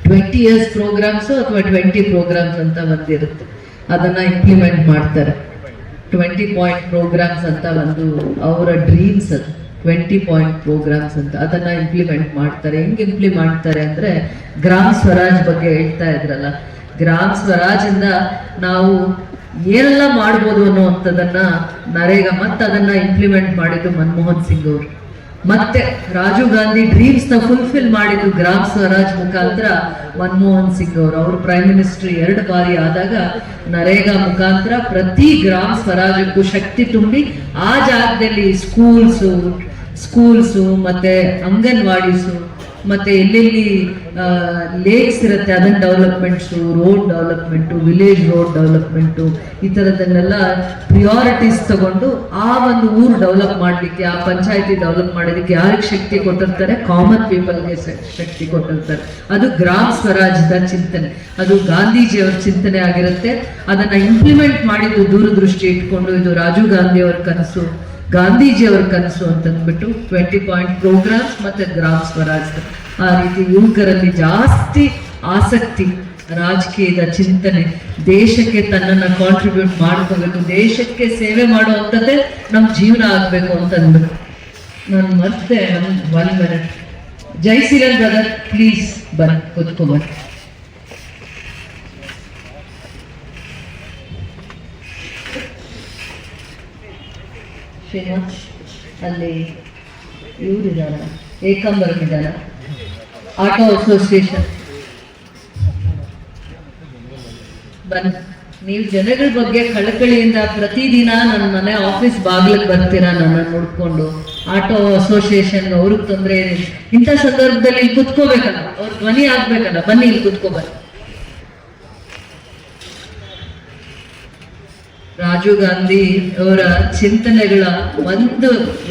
20 years ಪ್ರೋಗ್ರಾಮ್ಸು ಅಥವಾ 20 ಪ್ರೋಗ್ರಾಮ್ಸ್ ಅಂತ ಬಂದಿರುತ್ತೆ, ಅದನ್ನು ಇಂಪ್ಲಿಮೆಂಟ್ ಮಾಡ್ತಾರೆ. 20 ಪಾಯಿಂಟ್ ಪ್ರೋಗ್ರಾಮ್ಸ್ ಅಂತ ಒಂದು ಅವರ ಡ್ರೀಮ್ಸ್, ಅದು 20 ಪಾಯಿಂಟ್ ಪ್ರೋಗ್ರಾಮ್ಸ್ ಅಂತ ಅದನ್ನು ಇಂಪ್ಲಿಮೆಂಟ್ ಮಾಡ್ತಾರೆ. ಹೆಂಗೆ ಇಂಪ್ಲಿಮೆಂಟ್ ಮಾಡ್ತಾರೆ ಅಂದರೆ, ಗ್ರಾಮ ಸ್ವರಾಜ್ ಬಗ್ಗೆ ಹೇಳ್ತಾ ಇದ್ರಲ್ಲ, ಗ್ರಾಮ ಸ್ವರಾಜಿಂದ ನಾವು ಏನೆಲ್ಲ ಮಾಡ್ಬೋದು ಅನ್ನುವಂಥದ್ದನ್ನ ನರೇಗಾ ಮತ್ತೆ ಅದನ್ನ ಇಂಪ್ಲಿಮೆಂಟ್ ಮಾಡಿದ್ದು ಮನಮೋಹನ್ ಸಿಂಗ್ ಅವರು. ಮತ್ತೆ ರಾಜೀವ್ ಗಾಂಧಿ ಡ್ರೀಮ್ಸ್ ನ ಫುಲ್ಫಿಲ್ ಮಾಡಿದ್ದು ಗ್ರಾಮ ಸ್ವರಾಜ್ ಮುಖಾಂತರ ಮನಮೋಹನ್ ಸಿಂಗ್ ಅವರು. ಅವರು ಪ್ರೈಮ್ ಮಿನಿಸ್ಟರ್ 2 ಬಾರಿ ಆದಾಗ ನರೇಗಾ ಮುಖಾಂತರ ಪ್ರತಿ ಗ್ರಾಮ ಸ್ವರಾಜಕ್ಕೂ ಶಕ್ತಿ ತುಂಬಿ ಆ ಜಾಗದಲ್ಲಿ ಸ್ಕೂಲ್ಸು ಮತ್ತೆ ಅಂಗನವಾಡೀಸು ಮತ್ತೆ ಎಲ್ಲೆಲ್ಲಿ ಲೇಕ್ಸ್ ಇರುತ್ತೆ ಅದನ್ನ developments, road development, village road development, ಈ ಥರದನ್ನೆಲ್ಲ ಪ್ರಿಯಾರಿಟೀಸ್ ತಗೊಂಡು ಆ ಒಂದು ಊರು ಡೆವಲಪ್ ಮಾಡಲಿಕ್ಕೆ, ಆ ಪಂಚಾಯತಿ ಡೆವಲಪ್ ಮಾಡೋದಕ್ಕೆ ಯಾರಿಗೆ ಶಕ್ತಿ ಕೊಟ್ಟಿರ್ತಾರೆ? ಕಾಮನ್ ಪೀಪಲ್ಗೆ ಶಕ್ತಿ ಕೊಟ್ಟಿರ್ತಾರೆ. ಅದು ಗ್ರಾಮ ಸ್ವರಾಜ್ಯದ ಚಿಂತನೆ, ಅದು ಗಾಂಧೀಜಿಯವರ ಚಿಂತನೆ ಆಗಿರುತ್ತೆ. ಅದನ್ನ ಇಂಪ್ಲಿಮೆಂಟ್ ಮಾಡಿದ್ದು ದೂರದೃಷ್ಟಿ ಇಟ್ಕೊಂಡು, ಇದು ರಾಜೀವ್ ಗಾಂಧಿ ಅವರ ಕನಸು, ಗಾಂಧೀಜಿಯವರ ಕನಸು ಅಂತಂದ್ಬಿಟ್ಟು 20 ಪಾಯಿಂಟ್ ಪ್ರೋಗ್ರಾಮ್ಸ್ ಮತ್ತೆ ಗ್ರಾಮ ಸ್ವರಾಜ್. ಆ ರೀತಿ ಯುವಕರಲ್ಲಿ ಜಾಸ್ತಿ ಆಸಕ್ತಿ, ರಾಜಕೀಯದ ಚಿಂತನೆ, ದೇಶಕ್ಕೆ ತನ್ನನ್ನು ಕಾಂಟ್ರಿಬ್ಯೂಟ್ ಮಾಡ್ಕೋಬೇಕು, ದೇಶಕ್ಕೆ ಸೇವೆ ಮಾಡುವಂಥದ್ದೇ ನಮ್ಮ ಜೀವನ ಆಗಬೇಕು ಅಂತಂದ್ಬಿಟ್ಟು. ನಾನು ಮತ್ತೆ 1 minute ಜೈಶೀಲನ್ ಬ್ರದರ್ ಪ್ಲೀಸ್ ಬನ್ನಿ, ಕೂತ್ಕೊಬನ್ನಿ. ಶ್ರೀನಿವಾಸ್ ಅಲ್ಲಿ ಇವರಿದ್ದಾರ, ಏಕಾಂಬರಂ ಇದ್ದಾರ, ಆಟೋ ಅಸೋಸಿಯೇಷನ್ ಬನ್ನಿ. ನೀವು ಜನಗಳ ಬಗ್ಗೆ ಕಳಕಳಿಯಿಂದ ಪ್ರತಿದಿನ ನನ್ನ ಮನೆ ಆಫೀಸ್ ಬಾಗಿಲಿಗೆ ಬರ್ತೀರಾ ನನ್ನ ನೋಡ್ಕೊಂಡು. ಆಟೋ ಅಸೋಸಿಯೇಷನ್ ಅವ್ರಿಗೆ ತೊಂದರೆ ಇದೆ, ಇಂಥ ಸಂದರ್ಭದಲ್ಲಿ ಇಲ್ಲಿ ಕುತ್ಕೋಬೇಕಲ್ಲ, ಅವ್ರ ಧ್ವನಿ ಆಗ್ಬೇಕಲ್ಲ, ಬನ್ನಿ ಇಲ್ಲಿ ಕುತ್ಕೋಬನ್ನಿ. ರಾಜೀವ್ ಗಾಂಧಿ ಅವರ ಚಿಂತನೆಗಳ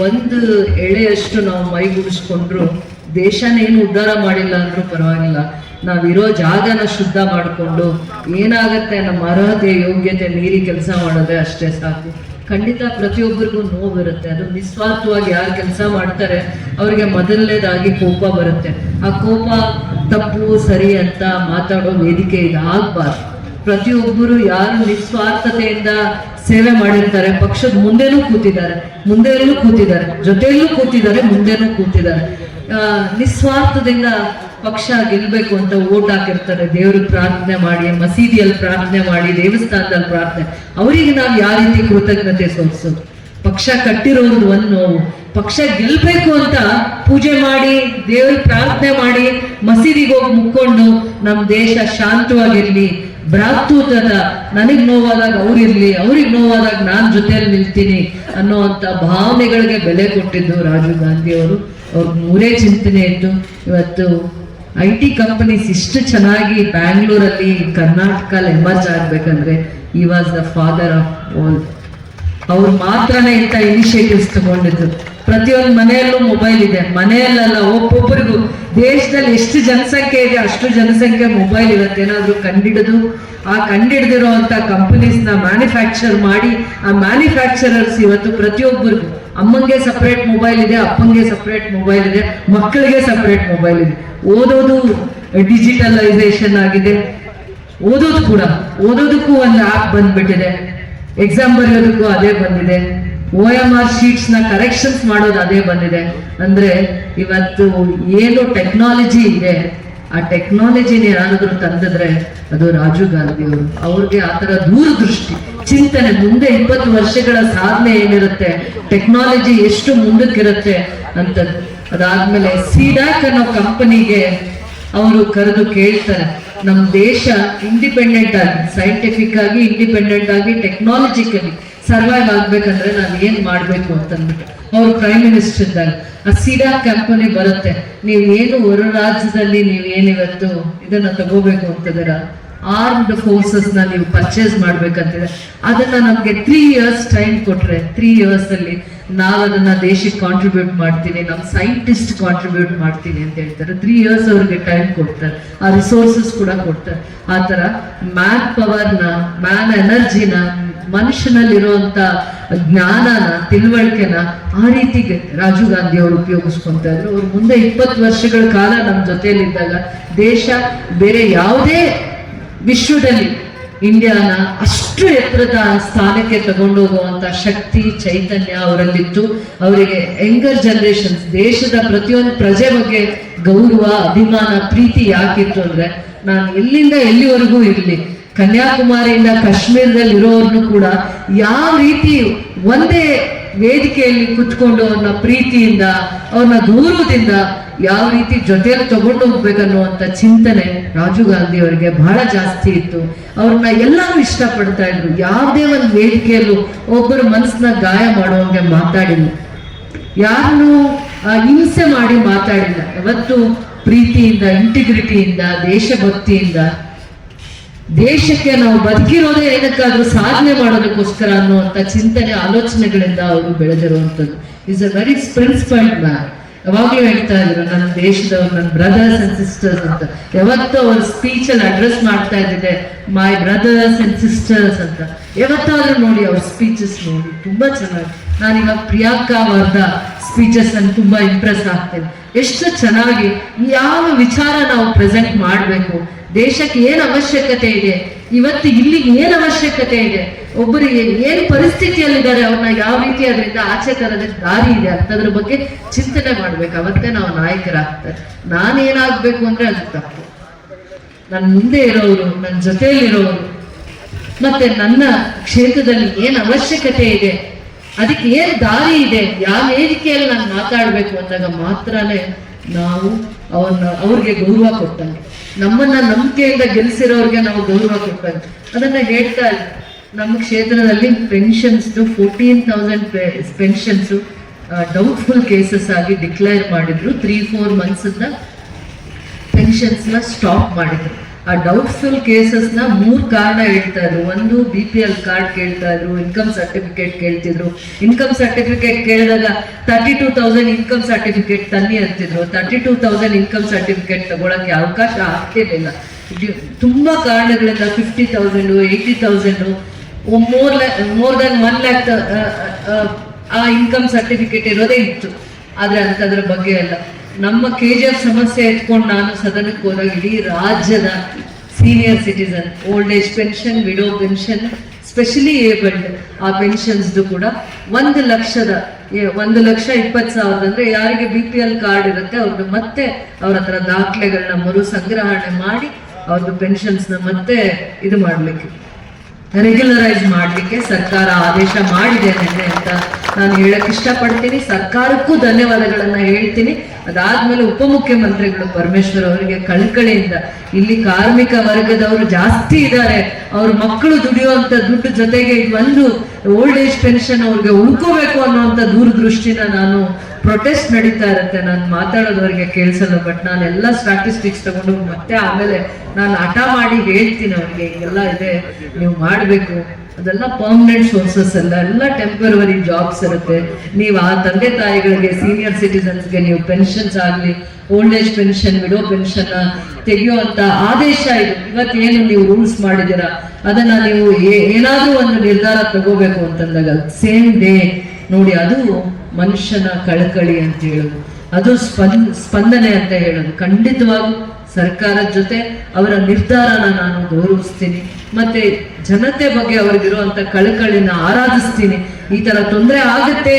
ಒಂದು ಎಳೆಯಷ್ಟು ನಾವು ಮೈಗೂಡಿಸ್ಕೊಂಡ್ರು ದೇಶನೇನು ಉದ್ಧಾರ ಮಾಡಿಲ್ಲ ಅಂದ್ರೂ ಪರವಾಗಿಲ್ಲ, ನಾವಿರೋ ಜಾಗನ ಶುದ್ಧ ಮಾಡಿಕೊಂಡು ಏನಾಗತ್ತೆ ನಮ್ಮ ಅರ್ಹತೆ ಯೋಗ್ಯತೆ ಮೀರಿ ಕೆಲಸ ಮಾಡೋದೇ ಅಷ್ಟೇ ಸಾಕು. ಖಂಡಿತ ಪ್ರತಿಯೊಬ್ಬರಿಗೂ ನೋವಿರುತ್ತೆ, ಅದು ನಿಸ್ವಾರ್ಥವಾಗಿ ಯಾರು ಕೆಲಸ ಮಾಡ್ತಾರೆ ಅವ್ರಿಗೆ ಮೊದಲನೇದಾಗಿ ಕೋಪ ಬರುತ್ತೆ. ಆ ಕೋಪ ತಪ್ಪು ಸರಿ ಅಂತ ಮಾತಾಡೋ ವೇದಿಕೆ ಇದು ಆಗಬಾರ್ದು. ಪ್ರತಿಯೊಬ್ಬರು ಯಾರು ನಿಸ್ವಾರ್ಥತೆಯಿಂದ ಸೇವೆ ಮಾಡಿರ್ತಾರೆ, ಪಕ್ಷದ ಮುಂದೆನೂ ಕೂತಿದ್ದಾರೆ, ಜೊತೆಯಲ್ಲೂ ಕೂತಿದ್ದಾರೆ, ಮುಂದೆನೂ ಕೂತಿದ್ದಾರೆ, ನಿಸ್ವಾರ್ಥದಿಂದ ಪಕ್ಷ ಗೆಲ್ಬೇಕು ಅಂತ ಓಟ್ ಹಾಕಿರ್ತಾರೆ, ದೇವ್ರಿಗೆ ಪ್ರಾರ್ಥನೆ ಮಾಡಿ, ಮಸೀದಿಯಲ್ಲಿ ಪ್ರಾರ್ಥನೆ ಮಾಡಿ, ದೇವಸ್ಥಾನದಲ್ಲಿ ಪ್ರಾರ್ಥನೆ, ಅವರಿಗೆ ನಾವು ಯಾವ ರೀತಿ ಕೃತಜ್ಞತೆ ಸಲ್ಲಿಸೋದು? ಪಕ್ಷ ಕಟ್ಟಿರೋದು ಒಂದು ನೋವು, ಪಕ್ಷ ಗೆಲ್ಬೇಕು ಅಂತ ಪೂಜೆ ಮಾಡಿ, ದೇವ್ರಿಗೆ ಪ್ರಾರ್ಥನೆ ಮಾಡಿ, ಮಸೀದಿಗೆ ಹೋಗಿ ಮುಕ್ಕೊಂಡು ನಮ್ಮ ದೇಶ ಶಾಂತವಾಗಿರ್ಲಿ, ಭ್ರಾತೃತ್ವದ ನನಗೆ ನೋವಾದಾಗ ಅವ್ರಿರ್ಲಿ, ಅವ್ರಿಗೆ ನೋವಾದಾಗ ನಾನು ಜೊತೆಯಲ್ಲಿ ನಿಲ್ತೀನಿ ಅನ್ನೋವಂಥ ಭಾವನೆಗಳಿಗೆ ಬೆಲೆ ಕೊಟ್ಟಿದ್ದು ರಾಜೀವ್ ಗಾಂಧಿ ಅವರು. ಅವ್ರಿಗೆ 3 ಚಿಂತನೆ ಇತ್ತು. ಇವತ್ತು IT ಕಂಪನೀಸ್ ಇಷ್ಟು ಚೆನ್ನಾಗಿ ಬ್ಯಾಂಗ್ಳೂರಲ್ಲಿ ಕರ್ನಾಟಕಲ್ಲಿ ಎಮರ್ಜ್ ಆಗ್ಬೇಕಂದ್ರೆ ಈ was the father of all. ಅವ್ರು ಮಾತ್ರನೇ ಇಂಥ ಇನಿಷಿಯೇಟಿವ್ಸ್ ತಗೊಂಡಿದ್ರು. ಪ್ರತಿಯೊಂದು ಮನೆಯಲ್ಲೂ ಮೊಬೈಲ್ ಇದೆ, ಮನೆಯಲ್ಲ ಒಬ್ಬೊಬ್ಬರಿಗೂ. ದೇಶದಲ್ಲಿ ಎಷ್ಟು ಜನಸಂಖ್ಯೆ ಇದೆ ಅಷ್ಟು ಜನಸಂಖ್ಯೆ ಮೊಬೈಲ್ ಇವತ್ತೇನಾದ್ರೂ ಕಂಡಿಡ್ದಿರೋಂಥ ಕಂಪನೀಸ್ನ ಮ್ಯಾನುಫ್ಯಾಕ್ಚರ್ ಮಾಡಿ, ಆ ಮ್ಯಾನುಫ್ಯಾಕ್ಚರರ್ಸ್ ಇವತ್ತು ಪ್ರತಿಯೊಬ್ಬರಿಗೂ, ಅಮ್ಮಂಗೆ ಸಪ್ರೇಟ್ ಮೊಬೈಲ್ ಇದೆ, ಅಪ್ಪಂಗೆ ಸಪ್ರೇಟ್ ಮೊಬೈಲ್ ಇದೆ, ಮಕ್ಕಳಿಗೆ ಸಪ್ರೇಟ್ ಮೊಬೈಲ್ ಇದೆ. ಓದೋದು ಡಿಜಿಟಲೈಸೇಷನ್ ಆಗಿದೆ, ಓದೋದಕ್ಕೂ ಒಂದು ಆ್ಯಪ್ ಬಂದ್ಬಿಟ್ಟಿದೆ, ಎಕ್ಸಾಮ್ ಬರೆಯೋದಕ್ಕೂ ಅದೇ ಬಂದಿದೆ, OMR ಶೀಟ್ಸ್ ನ ಕರೆಕ್ಷನ್ಸ್ ಮಾಡೋದು ಅದೇ ಬಂದಿದೆ. ಅಂದ್ರೆ ಇವತ್ತು ಏನು ಟೆಕ್ನಾಲಜಿ ಇದೆ, ಆ ಟೆಕ್ನಾಲಜಿನ ಯಾರಾದ್ರೂ ತಂದಿದ್ರೆ ಅದು ರಾಜೀವ್ ಗಾಂಧಿ ಅವರು. ಅವ್ರಿಗೆ ಆತರ ದೂರದೃಷ್ಟಿ ಚಿಂತನೆ, ಮುಂದೆ 20 ವರ್ಷಗಳ ಸಾಧನೆ ಏನಿರುತ್ತೆ, ಟೆಕ್ನಾಲಜಿ ಎಷ್ಟು ಮುಂದಕ್ಕಿರುತ್ತೆ ಅಂತ. ಅದಾದ್ಮೇಲೆ ಸಿಡಾಕ್ ಅನ್ನೋ ಕಂಪನಿಗೆ ಅವರು ಕರೆದು ಕೇಳ್ತಾರೆ, ನಮ್ಮ ದೇಶ ಇಂಡಿಪೆಂಡೆಂಟ್ ಆಗಿ, ಸೈಂಟಿಫಿಕ್ ಆಗಿ ಇಂಡಿಪೆಂಡೆಂಟ್ ಆಗಿ, ಟೆಕ್ನಾಲಜಿಕಲಿ ಸರ್ವೈವ್ ಆಗ್ಬೇಕಂದ್ರೆ ನಾನು ಏನ್ ಮಾಡ್ಬೇಕು ಅಂತಂದ್ಬಿಟ್ಟು ಅವ್ರು ಪ್ರೈಮ್ ಮಿನಿಸ್ಟರ್ ಇದ್ದಾಗ ಆ ಸಿಡಾಕ್ ಕಂಪನಿ ಬರುತ್ತೆ. ನೀವೇನು ಹೊರ ರಾಜ್ಯದಲ್ಲಿ ನೀವೇನಿವತ್ತು ಇದನ್ನ ತಗೋಬೇಕು ಅಂತಿದ್ದೀರ, ಆರ್ಮ್ಡ್ ಫೋರ್ಸಸ್ ನ ನೀವು ಪರ್ಚೇಸ್ ಮಾಡ್ಬೇಕಂತಿದೆ, ಅದನ್ನ ನಮ್ಗೆ 3 years ಟೈಮ್ ಕೊಟ್ರೆ 3 years ಅಲ್ಲಿ ನಾವು ಅದನ್ನ ದೇಶಕ್ಕೆ ಕಾಂಟ್ರಿಬ್ಯೂಟ್ ಮಾಡ್ತೀನಿ, ನಮ್ಮ ಸೈಂಟಿಸ್ಟ್ ಕಾಂಟ್ರಿಬ್ಯೂಟ್ ಮಾಡ್ತೀನಿ ಅಂತ ಹೇಳ್ತಾರೆ. 3 years ಅವ್ರಿಗೆ ಟೈಮ್ ಕೊಡ್ತಾರೆ, ಆ ರಿಸೋರ್ಸಸ್ ಕೂಡ ಕೊಡ್ತಾರೆ. ಆ ತರ ಮ್ಯಾನ್ ಪವರ್ನ, ಮ್ಯಾನ್ ಎನರ್ಜಿನ ಮನುಷ್ಯನಲ್ಲಿರುವಂತ ಜ್ಞಾನನ, ತಿಳುವಳಿಕೆನ ಆ ರೀತಿಗೆ ರಾಜೀವ್ ಗಾಂಧಿ ಅವರು ಉಪಯೋಗಿಸ್ಕೊಂತಾ ಇದ್ರು. ಅವ್ರು ಮುಂದೆ 20 ವರ್ಷಗಳ ಕಾಲ ನಮ್ಮ ಜೊತೆಯಲ್ಲಿದ್ದಾಗ ದೇಶ ಬೇರೆ ಯಾವುದೇ ವಿಶ್ವದಲ್ಲಿ ಇಂಡಿಯಾನ ಅಷ್ಟು ಎತ್ತರದ ಸ್ಥಾನಕ್ಕೆ ತಗೊಂಡು ಹೋಗುವಂತ ಶಕ್ತಿ, ಚೈತನ್ಯ ಅವರಲ್ಲಿತ್ತು. ಅವರಿಗೆ ಯಂಗರ್ ಜನರೇಷನ್ಸ್, ದೇಶದ ಪ್ರತಿಯೊಂದು ಪ್ರಜೆ ಬಗ್ಗೆ ಗೌರವ, ಅಭಿಮಾನ, ಪ್ರೀತಿ ಯಾಕಿತ್ತು ಅಂದ್ರೆ, ನಾನು ಎಲ್ಲಿಂದ ಎಲ್ಲಿವರೆಗೂ ಇರಲಿ, ಕನ್ಯಾಕುಮಾರಿಯಿಂದ ಕಾಶ್ಮೀರದಲ್ಲಿ ಇರೋರ್ನು ಕೂಡ ಯಾವ ರೀತಿ ಒಂದೇ ವೇದಿಕೆಯಲ್ಲಿ ಕುತ್ಕೊಂಡು ಅವ್ರನ್ನ ಪ್ರೀತಿಯಿಂದ, ಅವ್ರನ್ನ ಗೌರವದಿಂದ ಯಾವ ರೀತಿ ಜೊತೆಯಲ್ಲಿ ತಗೊಂಡು ಹೋಗ್ಬೇಕನ್ನುವಂತ ಚಿಂತನೆ ರಾಜೀವ್ ಗಾಂಧಿ ಅವರಿಗೆ ಬಹಳ ಜಾಸ್ತಿ ಇತ್ತು. ಅವ್ರನ್ನ ಎಲ್ಲರೂ ಇಷ್ಟಪಡ್ತಾ ಇದ್ರು. ಯಾವುದೇ ಒಂದು ವೇದಿಕೆಯಲ್ಲೂ ಒಬ್ಬರ ಮನಸ್ಸನ್ನ ಗಾಯ ಮಾಡುವಂಗೆ ಮಾತಾಡಿಲ್ಲ, ಯಾರನ್ನು ಹಿಂಸೆ ಮಾಡಿ ಮಾತಾಡಿಲ್ಲ. ಯಾವತ್ತು ಪ್ರೀತಿಯಿಂದ, ಇಂಟಿಗ್ರಿಟಿಯಿಂದ, ದೇಶಭಕ್ತಿಯಿಂದ, ದೇಶಕ್ಕೆ ನಾವು ಬದುಕಿರೋದೇ ಏನಕ್ಕಾದ್ರೂ ಸಾಧನೆ ಮಾಡೋದಕ್ಕೋಸ್ಕರ ಅನ್ನುವಂಥ ಚಿಂತನೆ, ಆಲೋಚನೆಗಳಿಂದ ಅವರು ಬೆಳೆದಿರುವಂಥದ್ದು. Is a very principled man. ಯಾವಾಗಲೂ ಹೇಳ್ತಾ ಇದ್ರು, ನನ್ನ ದೇಶದವ್ರು, ನನ್ನ ಬ್ರದರ್ಸ್ ಅಂಡ್ ಸಿಸ್ಟರ್ಸ್ ಅಂತ. ಯಾವತ್ತೂ ಅವ್ರ ಸ್ಪೀಚಲ್ಲಿ ಅಡ್ರೆಸ್ ಮಾಡ್ತಾ ಇದ್ದಿದೆ ಮೈ ಬ್ರದರ್ಸ್ ಅಂಡ್ ಸಿಸ್ಟರ್ಸ್ ಅಂತ. ಯಾವತ್ತಾದ್ರೂ ನೋಡಿ ಅವ್ರ ಸ್ಪೀಚಸ್ ನೋಡಿ, ತುಂಬಾ ಚೆನ್ನಾಗಿ. ನಾನಿವಾಗ ಪ್ರಿಯಾಂಕಾ ವರ್ಧಾ ಸ್ಪೀಚಸ್ ಅನ್ನು ತುಂಬಾ ಇಂಪ್ರೆಸ್ ಆಗ್ತೇನೆ. ಎಷ್ಟು ಚೆನ್ನಾಗಿ ಯಾವ ವಿಚಾರ ನಾವು ಪ್ರೆಸೆಂಟ್ ಮಾಡಬೇಕು, ದೇಶಕ್ಕೆ ಏನ್ ಅವಶ್ಯಕತೆ ಇದೆ, ಇವತ್ತು ಇಲ್ಲಿಗೆ ಏನ್ ಅವಶ್ಯಕತೆ ಇದೆ, ಒಬ್ಬರಿಗೆ ಏನ್ ಪರಿಸ್ಥಿತಿಯಲ್ಲಿದ್ದಾರೆ, ಅವ್ರನ್ನ ಯಾವ ರೀತಿ ಅದರಿಂದ ಆಚೆ ತರೋದಕ್ಕೆ ದಾರಿ ಇದೆ ಅಂತದ್ರ ಬಗ್ಗೆ ಚಿಂತನೆ ಮಾಡ್ಬೇಕು. ಅವತ್ತೇ ನಾವು ನಾಯಕರಾಗ್ತಾರೆ. ನಾನೇನಾಗ್ಬೇಕು ಅಂದ್ರೆ ಅದು ತಪ್ಪು. ನನ್ನ ಮುಂದೆ ಇರೋರು, ನನ್ನ ಜೊತೆಯಲ್ಲಿರೋರು, ಮತ್ತೆ ನನ್ನ ಕ್ಷೇತ್ರದಲ್ಲಿ ಏನ್ ಅವಶ್ಯಕತೆ ಇದೆ, ಅದಕ್ಕೆ ಏನ್ ದಾರಿ ಇದೆ, ಯಾವ ವೇದಿಕೆಯಲ್ಲಿ ನಾನು ಮಾತಾಡ್ಬೇಕು ಅಂದಾಗ ಮಾತ್ರನೇ ನಾವು ಅವ್ರಿಗೆ ಗೌರವ ಕೊಟ್ಟಂಗೆ, ನಮ್ಮನ್ನ ನಂಬಿಕೆಯಿಂದ ಗೆಲ್ಸಿರೋರ್ಗೆ ನಾವು ಗೌರವ ಕೊಟ್ಟಂಗೆ. ಅದನ್ನ ಹೇಳ್ತಾ ಇದ್ದೆ. ನಮ್ಮ ಕ್ಷೇತ್ರದಲ್ಲಿ ಪೆನ್ಷನ್ಸ್ 14,000 ಪೆನ್ಷನ್ಸ್ ಡೌಟ್ಫುಲ್ ಕೇಸಸ್ ಆಗಿ ಡಿಕ್ಲೇರ್ ಮಾಡಿದ್ರು. 3-4 months ಪೆನ್ಷನ್ಸ್ ನ ಸ್ಟಾಪ್ ಮಾಡಿದ್ರು. ಆ ಡೌಟ್ಫುಲ್ ಕೇಸಸ್ ನ 3 ಕಾರಣ ಹೇಳ್ತಾ ಇದ್ರು. ಒಂದು, BPL ಕಾರ್ಡ್ ಕೇಳ್ತಾ ಇದ್ರು, ಇನ್ಕಮ್ ಸರ್ಟಿಫಿಕೇಟ್ ಕೇಳ್ತಿದ್ರು. ಇನ್ಕಮ್ ಸರ್ಟಿಫಿಕೇಟ್ ಕೇಳಿದಾಗ 32,000 ಇನ್ಕಮ್ ಸರ್ಟಿಫಿಕೇಟ್ ತನ್ನಿ ಅಂತಿದ್ರು. 32,000 ಇನ್ಕಮ್ ಸರ್ಟಿಫಿಕೇಟ್ ತಗೊಳಕ್ಕೆ ಅವಕಾಶ ಆಗ್ತಿರ್ಲಿಲ್ಲ. ತುಂಬಾ ಕಾರಣಗಳಿಂದ 50,000, 80,000, ಮೋರ್ ದನ್ 1 lakh ಆ ಇನ್ಕಮ್ ಸರ್ಟಿಫಿಕೇಟ್ ಇರೋದೇ ಇತ್ತು. ಆದ್ರೆ ಅಂತದ್ರ ಬಗ್ಗೆ ಎಲ್ಲ ನಮ್ಮ KGF ಸಮಸ್ಯೆ ಎತ್ಕೊಂಡು ನಾನು ಸದನಕ್ಕೆ ಹೋದಾಗ ಇಡೀ ರಾಜ್ಯದ senior citizen, old age pension, widow pension, specially abled ಆ ಪೆನ್ಷನ್ಸ್ ಕೂಡ 1,20,000 ಅಂದ್ರೆ ಯಾರಿಗೆ BPL ಕಾರ್ಡ್ ಇರುತ್ತೆ ಅವ್ರದ್ದು ಮತ್ತೆ ಅವ್ರ ಹತ್ರ ದಾಖಲೆಗಳನ್ನ ಮರು ಸಂಗ್ರಹಣೆ ಮಾಡಿ ಅವ್ರದ್ದು ಪೆನ್ಷನ್ಸ್ ನ ಮತ್ತೆ ಇದು ಮಾಡ್ಲಿಕ್ಕೆ, ರೆಗ್ಯುಲರೈಸ್ ಮಾಡ್ಲಿಕ್ಕೆ ಸರ್ಕಾರ ಆದೇಶ ಮಾಡಿದೆ ಅಂತ ನಾನು ಹೇಳಕ್ ಇಷ್ಟಪಡ್ತೀನಿ. ಸರ್ಕಾರಕ್ಕೂ ಧನ್ಯವಾದಗಳನ್ನ ಹೇಳ್ತೀನಿ. ಅದಾದ್ಮೇಲೆ ಉಪಮುಖ್ಯಮಂತ್ರಿಗಳು ಪರಮೇಶ್ವರ್ ಅವರಿಗೆ ಕಳಕಳಿಯಿಂದ, ಇಲ್ಲಿ ಕಾರ್ಮಿಕ ವರ್ಗದವರು ಜಾಸ್ತಿ ಇದ್ದಾರೆ, ಅವ್ರ ಮಕ್ಕಳು ದುಡಿಯುವಂತ ದುಡ್ಡು ಜೊತೆಗೆ ಒಂದು ಓಲ್ಡ್ ಏಜ್ ಪೆನ್ಷನ್ ಅವ್ರಿಗೆ ಉಳ್ಕೋಬೇಕು ಅನ್ನೋಂಥ ದೂರದೃಷ್ಟಿನ ನಾನು ಪ್ರೊಟೆಸ್ಟ್ ನಡೀತಾ ಇರುತ್ತೆ, ನಾನು ಮಾತಾಡೋದವ್ರಿಗೆ ಕೇಳಿಸಲ್ಲ. ಬಟ್ ನಾನು ಎಲ್ಲ ಸ್ಟ್ಯಾಟಿಸ್ಟಿಕ್ಸ್ ತಗೊಂಡು ಮತ್ತೆ ಆಮೇಲೆ ನಾನು ಹಠ ಮಾಡಿ ಹೇಳ್ತೀನಿ ಅವ್ರಿಗೆ, ಹಿಂಗೆಲ್ಲ ಇದೆ ನೀವು ಮಾಡಬೇಕು. ಅದೆಲ್ಲ ಪರ್ಮನೆಂಟ್ ಸೋರ್ಸಸ್ ಅಲ್ಲ, ಎಲ್ಲ ಟೆಂಪರರಿ ಜಾಬ್ಸ್ ಇರುತ್ತೆ. ನೀವು ಆ ತಂದೆ ತಾಯಿಗಳಿಗೆ, ಸೀನಿಯರ್ ಸಿಟಿಸನ್ಸ್ಗೆ ನೀವು ಪೆನ್ಷನ್ಸ್ ಆಗಲಿ, old age pension, widow pension ತೆಗೆಯುವಂತ ಆದೇಶ ಇದು. ಇವತ್ತೇನು ನೀವು ರೂಲ್ಸ್ ಮಾಡಿದ್ದೀರಾ ಅದನ್ನ ನೀವು ಏನಾದ್ರೂ ಒಂದು ನಿರ್ಧಾರ ತಗೋಬೇಕು ಅಂತಂದಾಗ ಸೇಮ್ ಡೇ ನೋಡಿ, ಅದು ಮನುಷ್ಯನ ಕಳಕಳಿ ಅಂತ ಹೇಳೋದು, ಅದು ಸ್ಪಂದನೆ ಅಂತ ಹೇಳೋದು. ಖಂಡಿತವಾಗೂ ಸರ್ಕಾರದ ಜೊತೆ ಅವರ ನಿರ್ಧಾರನ ನಾನು ಗೌರವಿಸ್ತೀನಿ, ಮತ್ತೆ ಜನತೆ ಬಗ್ಗೆ ಅವ್ರಿಗಿರುವಂತ ಕಳಕಳಿನ ಆರಾಧಿಸ್ತೀನಿ. ಈ ತರ ತೊಂದರೆ ಆಗುತ್ತೆ,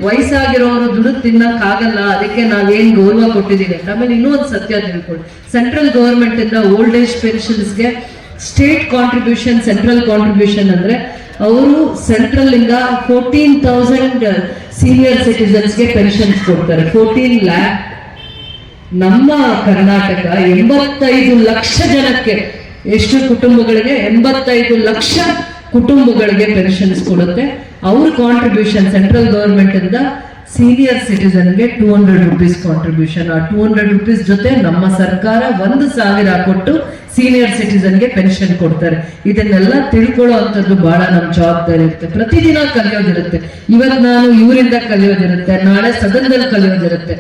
ವಯಸ್ಸಾಗಿರೋರು ದುಡ್ಡು ತಿನ್ನಕ್ಕಾಗಲ್ಲ, ಅದಕ್ಕೆ ನಾವೇನ್ ಗೌರವ ಕೊಟ್ಟಿದ್ದೀವಿ. ಆಮೇಲೆ ಇನ್ನೂ ಒಂದು ಸತ್ಯ ತಿಳ್ಕೊಳ್ಳಿ, ಸೆಂಟ್ರಲ್ ಗೌರ್ಮೆಂಟ್ ಇಂದ ಓಲ್ಡ್ ಏಜ್ ಪೆನ್ಷನ್ಸ್ಗೆ ಸ್ಟೇಟ್ ಕಾಂಟ್ರಿಬ್ಯೂಷನ್, ಸೆಂಟ್ರಲ್ ಕಾಂಟ್ರಿಬ್ಯೂಷನ್ ಅಂದ್ರೆ ಅವರು ಸೆಂಟ್ರಲ್ ಇಂದ 14,000 ಸೀನಿಯರ್ ಸಿಟಿಸನ್ಸ್ಗೆ ಪೆನ್ಷನ್ಸ್ ಕೊಡ್ತಾರೆ, 14 lakh. ನಮ್ಮ ಕರ್ನಾಟಕ 85 ಲಕ್ಷ ಜನಕ್ಕೆ, ಎಷ್ಟು ಕುಟುಂಬಗಳಿಗೆ? 85 ಲಕ್ಷ ಕುಟುಂಬಗಳಿಗೆ ಪೆನ್ಷನ್ಸ್ ಕೊಡುತ್ತೆ. ಅವ್ರ ಕಾಂಟ್ರಿಬ್ಯೂಷನ್ ಸೆಂಟ್ರಲ್ ಗವರ್ಮೆಂಟ್ ಇಂದ ಸೀನಿಯರ್ ಸಿಟಿಸನ್ಗೆ 200 rupees ಕಾಂಟ್ರಿಬ್ಯೂಷನ್. ಆ 200 rupees ಜೊತೆ ನಮ್ಮ ಸರ್ಕಾರ 1,000 ಕೊಟ್ಟು ಸೀನಿಯರ್ ಸಿಟಿಸನ್ಗೆ ಪೆನ್ಷನ್ ಕೊಡ್ತಾರೆ. ಇದನ್ನೆಲ್ಲ ತಿಳ್ಕೊಳ್ಳೋ ಅಂಥದ್ದು ಬಹಳ ನಮ್ಮ ಜವಾಬ್ದಾರಿ ಇರುತ್ತೆ. ಪ್ರತಿದಿನ ಕಲಿಯೋದಿರುತ್ತೆ. ಇವತ್ತು ನಾನು ಇವರಿಂದ ಕಲಿಯೋದಿರುತ್ತೆ, ನಾಳೆ ಸದನದಲ್ಲಿ ಕಲಿಯೋದಿರುತ್ತೆ.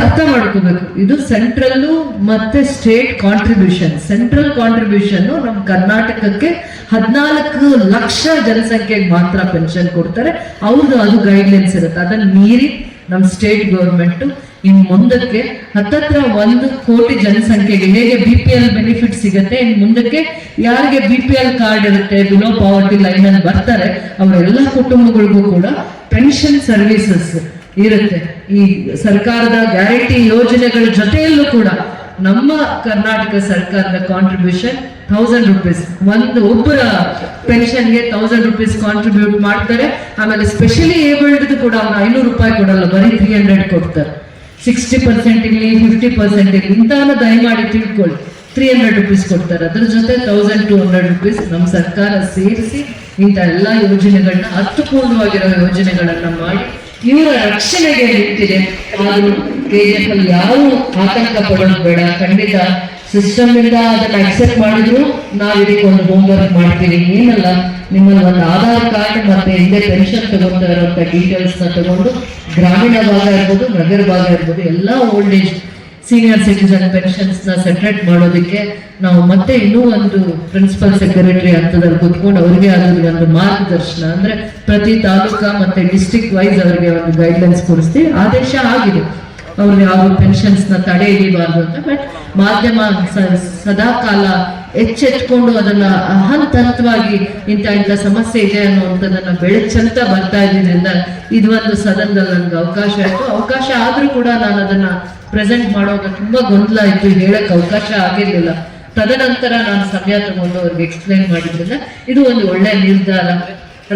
ಅರ್ಥ ಮಾಡ್ಕೋಬೇಕು. ಇದು ಸೆಂಟ್ರಲ್ಲು ಮತ್ತೆ ಸ್ಟೇಟ್ ಕಾಂಟ್ರಿಬ್ಯೂಷನ್. ಸೆಂಟ್ರಲ್ ಕಾಂಟ್ರಿಬ್ಯೂಷನ್ ನಮ್ಮ ಕರ್ನಾಟಕಕ್ಕೆ 14 ಲಕ್ಷ ಜನಸಂಖ್ಯೆಗೆ ಮಾತ್ರ ಪೆನ್ಷನ್ ಕೊಡ್ತಾರೆ. ಅವ್ರದ್ದು ಅದು ಗೈಡ್ಲೈನ್ಸ್ ಇರುತ್ತೆ. ಅದನ್ನ ಮೀರಿ ನಮ್ಮ ಸ್ಟೇಟ್ ಗೌರ್ಮೆಂಟ್ ಇನ್ ಮುಂದಕ್ಕೆ ಹತ್ತತ್ರ 1 ಕೋಟಿ ಜನಸಂಖ್ಯೆಗೆ ಹೇಗೆ BPL ಬೆನಿಫಿಟ್ ಸಿಗುತ್ತೆ, ಇನ್ ಮುಂದಕ್ಕೆ ಯಾರಿಗೆ BPL ಕಾರ್ಡ್ ಇರುತ್ತೆ, ಬಿಲೋ ಪಾವರ್ಟಿ ಲೈನ್ ಅಲ್ಲಿ ಬರ್ತಾರೆ, ಅವರೆಲ್ಲ ಕುಟುಂಬಗಳಿಗೂ ಕೂಡ ಪೆನ್ಷನ್ ಸರ್ವಿಸಸ್ ಇರುತ್ತೆ. ಈ ಸರ್ಕಾರದ ಗ್ಯಾರಂಟಿ ಯೋಜನೆಗಳ ಜೊತೆಯಲ್ಲೂ ಕೂಡ ನಮ್ಮ ಕರ್ನಾಟಕ ಸರ್ಕಾರದ ಕಾಂಟ್ರಿಬ್ಯೂಷನ್ 1000 ರೂಪೀಸ್, ಒಬ್ಬರ ಪೆನ್ಷನ್ಗೆ 1000 ರೂಪೀಸ್ ಕಾಂಟ್ರಿಬ್ಯೂಟ್ ಮಾಡ್ತಾರೆ. ಆಮೇಲೆ ಸ್ಪೆಷಲಿ ಏಬಲ್ಡ್ ಕೂಡ ಅವ್ನು 500 ರೂಪಾಯಿ ಕೊಡಲ್ಲ, ಬರೀ 300 ಕೊಡ್ತಾರೆ. 60% ಇರಲಿ 50% ಇರಲಿ ಇಂತಾನ ದಯಮಾಡಿ ತಿಳ್ಕೊಳ್ಳಿ, 300 ರೂಪೀಸ್ ಕೊಡ್ತಾರೆ. ಅದ್ರ ಜೊತೆ 1200 ರೂಪೀಸ್ ನಮ್ಮ ಸರ್ಕಾರ ಸೇರಿಸಿ ಇಂಥ ಎಲ್ಲ ಯೋಜನೆಗಳನ್ನ ಅರ್ಥಪೂರ್ಣವಾಗಿರೋ ಯೋಜನೆಗಳನ್ನ ಮಾಡಿ ಇವರ ರಕ್ಷಣೆಗೆ ನಿಂತಿದೆ. ಆದ್ರೂ KGF ಅಲ್ಲಿ ಯಾವ ಆತಂಕ ಪಡೋದು ಬೇಡ. ಖಂಡಿತ ಸಿಸ್ಟಮ್ ಇಂದ ಅದನ್ನ ಅಕ್ಸೆಪ್ಟ್ ಮಾಡಿದ್ರು ನಾವು ಇದಕ್ಕೆ ಒಂದು ಹೋಮ್ವರ್ಕ್ ಮಾಡ್ತೀವಿ. ಏನಲ್ಲ, ನಿಮ್ಮಲ್ಲಿ ಒಂದು ಆಧಾರ್ ಕಾರ್ಡ್ ಮತ್ತೆ ಹಿಂದೆ ಪೆನ್ಷನ್ ತಗೊಳ್ತಾ ಇರುವಂತ ಡೀಟೇಲ್ಸ್ ನ ತಗೊಂಡು ಗ್ರಾಮೀಣ ಭಾಗ ಇರ್ಬೋದು, ನಗರ ಭಾಗ ಇರ್ಬೋದು, ಎಲ್ಲ old age senior citizen pensions ನ ಸೆಟ್ರೇಟ್ ಮಾಡೋದಕ್ಕೆ ನಾವು ಮತ್ತೆ ಇನ್ನೂ ಒಂದು ಪ್ರಿನ್ಸಿಪಲ್ ಸೆಕ್ರೆಟರಿ ಹಂತದಲ್ಲಿ ಕುತ್ಕೊಂಡು ಅವ್ರಿಗೆ ಅದ್ರ ಒಂದು ಮಾರ್ಗದರ್ಶನ, ಅಂದ್ರೆ ಪ್ರತಿ ತಾಲೂಕಾ ಮತ್ತೆ ಡಿಸ್ಟ್ರಿಕ್ಟ್ ವೈಸ್ ಅವರಿಗೆ ಒಂದು ಗೈಡ್ಲೈನ್ಸ್ ಕೊಡಿಸ್ತೀವಿ. ಆದೇಶ ಆಗಿದೆ ಅವ್ರಿಗೆ ಯಾವ ಪೆನ್ಷನ್ಸ್ ನ ತಡೆ ಹಿಡಿಬಾರ್ದು ಅಂತ. ಬಟ್ ಮಾಧ್ಯಮ ಸದಾ ಕಾಲ ಎಚ್ಚೆತ್ಕೊಂಡು ಅದನ್ನ ಹಂತ ಹಂತವಾಗಿ ಇಂಥ ಸಮಸ್ಯೆ ಇದೆ ಅನ್ನುವಂಥದ್ದನ್ನ ಬೆಳಚಂತ ಬರ್ತಾ ಇದ್ರಿಂದ ಇದು ಒಂದು ಸದನದಲ್ಲಿ ನನ್ಗೆ ಅವಕಾಶ ಆಯ್ತು. ಅವಕಾಶ ಆದ್ರೂ ಕೂಡ ನಾನು ಅದನ್ನ ಪ್ರೆಸೆಂಟ್ ಮಾಡುವಾಗ ತುಂಬಾ ಗೊಂದಲ ಆಯ್ತು, ಹೇಳಕ್ ಅವಕಾಶ ಆಗಿರ್ಲಿಲ್ಲ. ತದನಂತರ ನಾನು ಸಮಯ ತಗೊಂಡು ಅವ್ರಿಗೆ ಎಕ್ಸ್ಪ್ಲೈನ್ ಮಾಡಿದ್ರಿಂದ ಇದು ಒಂದು ಒಳ್ಳೆ ನಿರ್ಧಾರ.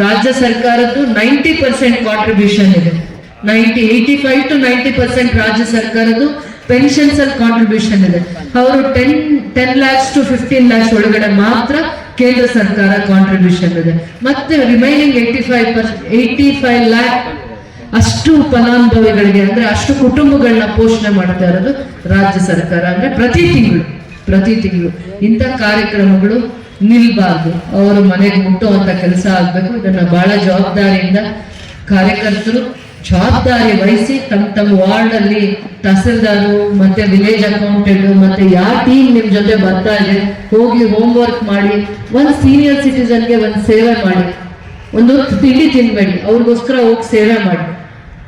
ರಾಜ್ಯ ಸರ್ಕಾರದ್ದು 90% ಕಾಂಟ್ರಿಬ್ಯೂಷನ್ ಇದೆ. 85 to 90% ರಾಜ್ಯ ಸರ್ಕಾರದ್ದು ಪೆನ್ಷನ್ಸ್ ಅಲ್ಲಿ ಕಾಂಟ್ರಿಬ್ಯೂಷನ್ ಇದೆ. ಅವರು 10 lakhs to 15 lakhs ಒಳಗಡೆ ಮಾತ್ರ ಕೇಂದ್ರ ಸರ್ಕಾರ ಕಾಂಟ್ರಿಬ್ಯೂಷನ್ ಇದೆ. ಮತ್ತೆ ರಿಮೈನಿಂಗ್ 85 lakh ಅಷ್ಟು ಫಲಾನುಭವಿಗಳಿಗೆ, ಅಂದ್ರೆ ಅಷ್ಟು ಕುಟುಂಬಗಳನ್ನ ಪೋಷಣೆ ಮಾಡ್ತಾ ಇರೋದು ರಾಜ್ಯ ಸರ್ಕಾರ. ಅಂದ್ರೆ ಪ್ರತಿ ತಿಂಗಳು ಇಂಥ ಕಾರ್ಯಕ್ರಮಗಳು ನಿಲ್ಬಾರ್ದು, ಅವರ ಮನೆಗೆ ಮುಟ್ಟುವಂತ ಕೆಲಸ ಆಗ್ಬೇಕು. ಇದನ್ನ ಬಹಳ ಜವಾಬ್ದಾರಿಯಿಂದ ಕಾರ್ಯಕರ್ತರು ಜವಾಬ್ದಾರಿ ವಹಿಸಿ ತಮ್ಮ ವಾರ್ಡ್ ಅಲ್ಲಿ ತಹಸೀಲ್ದಾರು ಮತ್ತೆ ವಿಲೇಜ್ ಅಕೌಂಟೆಂಟ್ ಮತ್ತೆ ಯಾವ ಟೀಮ್ ನಿಮ್ ಜೊತೆ ಬರ್ತಾ ಇದೆ ಹೋಗಿ ಹೋಮ್ ವರ್ಕ್ ಮಾಡಿ, ಒಂದು ಸೀನಿಯರ್ ಸಿಟಿಸನ್ಗೆ ಒಂದು ಸೇವೆ ಮಾಡಿ, ಒಂದು ತಿಂಡಿ ತಿನ್ಬೇಡಿ, ಅವ್ರಿಗೋಸ್ಕರ ಹೋಗಿ ಸೇವೆ ಮಾಡಿ.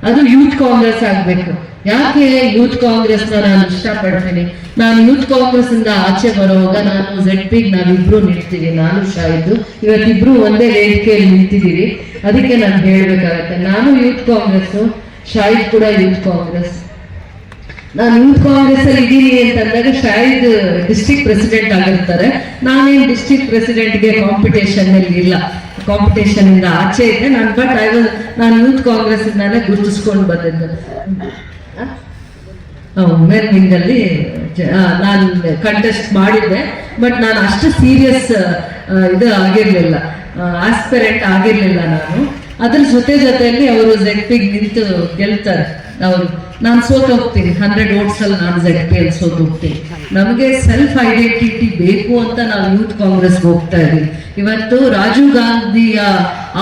ಅದು ಯೂತ್ ಕಾಂಗ್ರೆಸ್ ಆಗ್ಬೇಕು. ಯಾಕೆ ಯೂತ್ ಕಾಂಗ್ರೆಸ್ ನಾನು ಇಷ್ಟಪಡ್ತೀನಿ, ನಾನು ಯೂತ್ ಕಾಂಗ್ರೆಸ್ ಇಂದ ಆಚೆ ಬರುವಾಗ ನಾನು ZP ನಾವಿಬ್ರು ನಿಲ್ತೀವಿ, ನಾನು ಶಾಹಿದ್ದು ಇವತ್ತಿಬ್ರು ಒಂದೇ ವೇದಿಕೆಯಲ್ಲಿ ನಿಂತಿದ್ದೀವಿ. ಅದಕ್ಕೆ ನಾನು ಹೇಳ್ಬೇಕಾಗತ್ತೆ, ನಾನು ಯೂತ್ ಕಾಂಗ್ರೆಸ್, ಶಾಹಿದ್ ಕೂಡ ಯೂತ್ ಕಾಂಗ್ರೆಸ್. ನಾನು ಯೂತ್ ಕಾಂಗ್ರೆಸ್ ಅಲ್ಲಿ ಇದ್ದೀನಿ ಅಂತಂದಾಗ ಶಾಹಿದ್ ಡಿಸ್ಟ್ರಿಕ್ಟ್ ಪ್ರೆಸಿಡೆಂಟ್ ಆಗಿರ್ತಾರೆ. ನಾನೇನು ಡಿಸ್ಟ್ರಿಕ್ಟ್ ಪ್ರೆಸಿಡೆಂಟ್ಗೆ ಕಾಂಪಿಟೇಷನ್ ಅಲ್ಲಿ ಇಲ್ಲ, ಕಾಂಪಿಟೇಷನ್ ಇಂದ ಆಚೆ ಇದೆ ನಾನು. ಬಟ್ ನಾನು ಯೂತ್ ಕಾಂಗ್ರೆಸ್ ಇಂದಾನೆ ಗುರುತಿಸ್ಕೊಂಡು ಬಂದಿದ್ದೆ. ವುಮೆನ್ ವಿಂಗ್ ಅಲ್ಲಿ ನಾನು ಕಂಟೆಸ್ಟ್ ಮಾಡಿದ್ದೆ. ಬಟ್ ನಾನು ಅಷ್ಟು ಸೀರಿಯಸ್ ಇದು ಆಗಿರ್ಲಿಲ್ಲ, ಆಸ್ಪಿರೆಂಟ್ ಆಗಿರ್ಲಿಲ್ಲ ನಾನು. ಅದ್ರ ಜೊತೆಯಲ್ಲಿ ಅವರು ZP ನಿಂತು ಗೆಲ್ತಾರೆ ಅವರು, ನಾನು ಸೋತೋಗ್ತೀನಿ 100 votes ಅಲ್ಲಿ ನಾನು ZP ಅಲ್ಲಿ ಸೋತೋಗ್ತೀನಿ. ನಮಗೆ ಸೆಲ್ಫ್ ಐಡೆಂಟಿಟಿ ಬೇಕು ಅಂತ ನಾವು ಯೂತ್ ಕಾಂಗ್ರೆಸ್ಗೆ ಹೋಗ್ತಾ ಇದ್ದೀವಿ. ಇವತ್ತು ರಾಜೀವ್ ಗಾಂಧಿಯ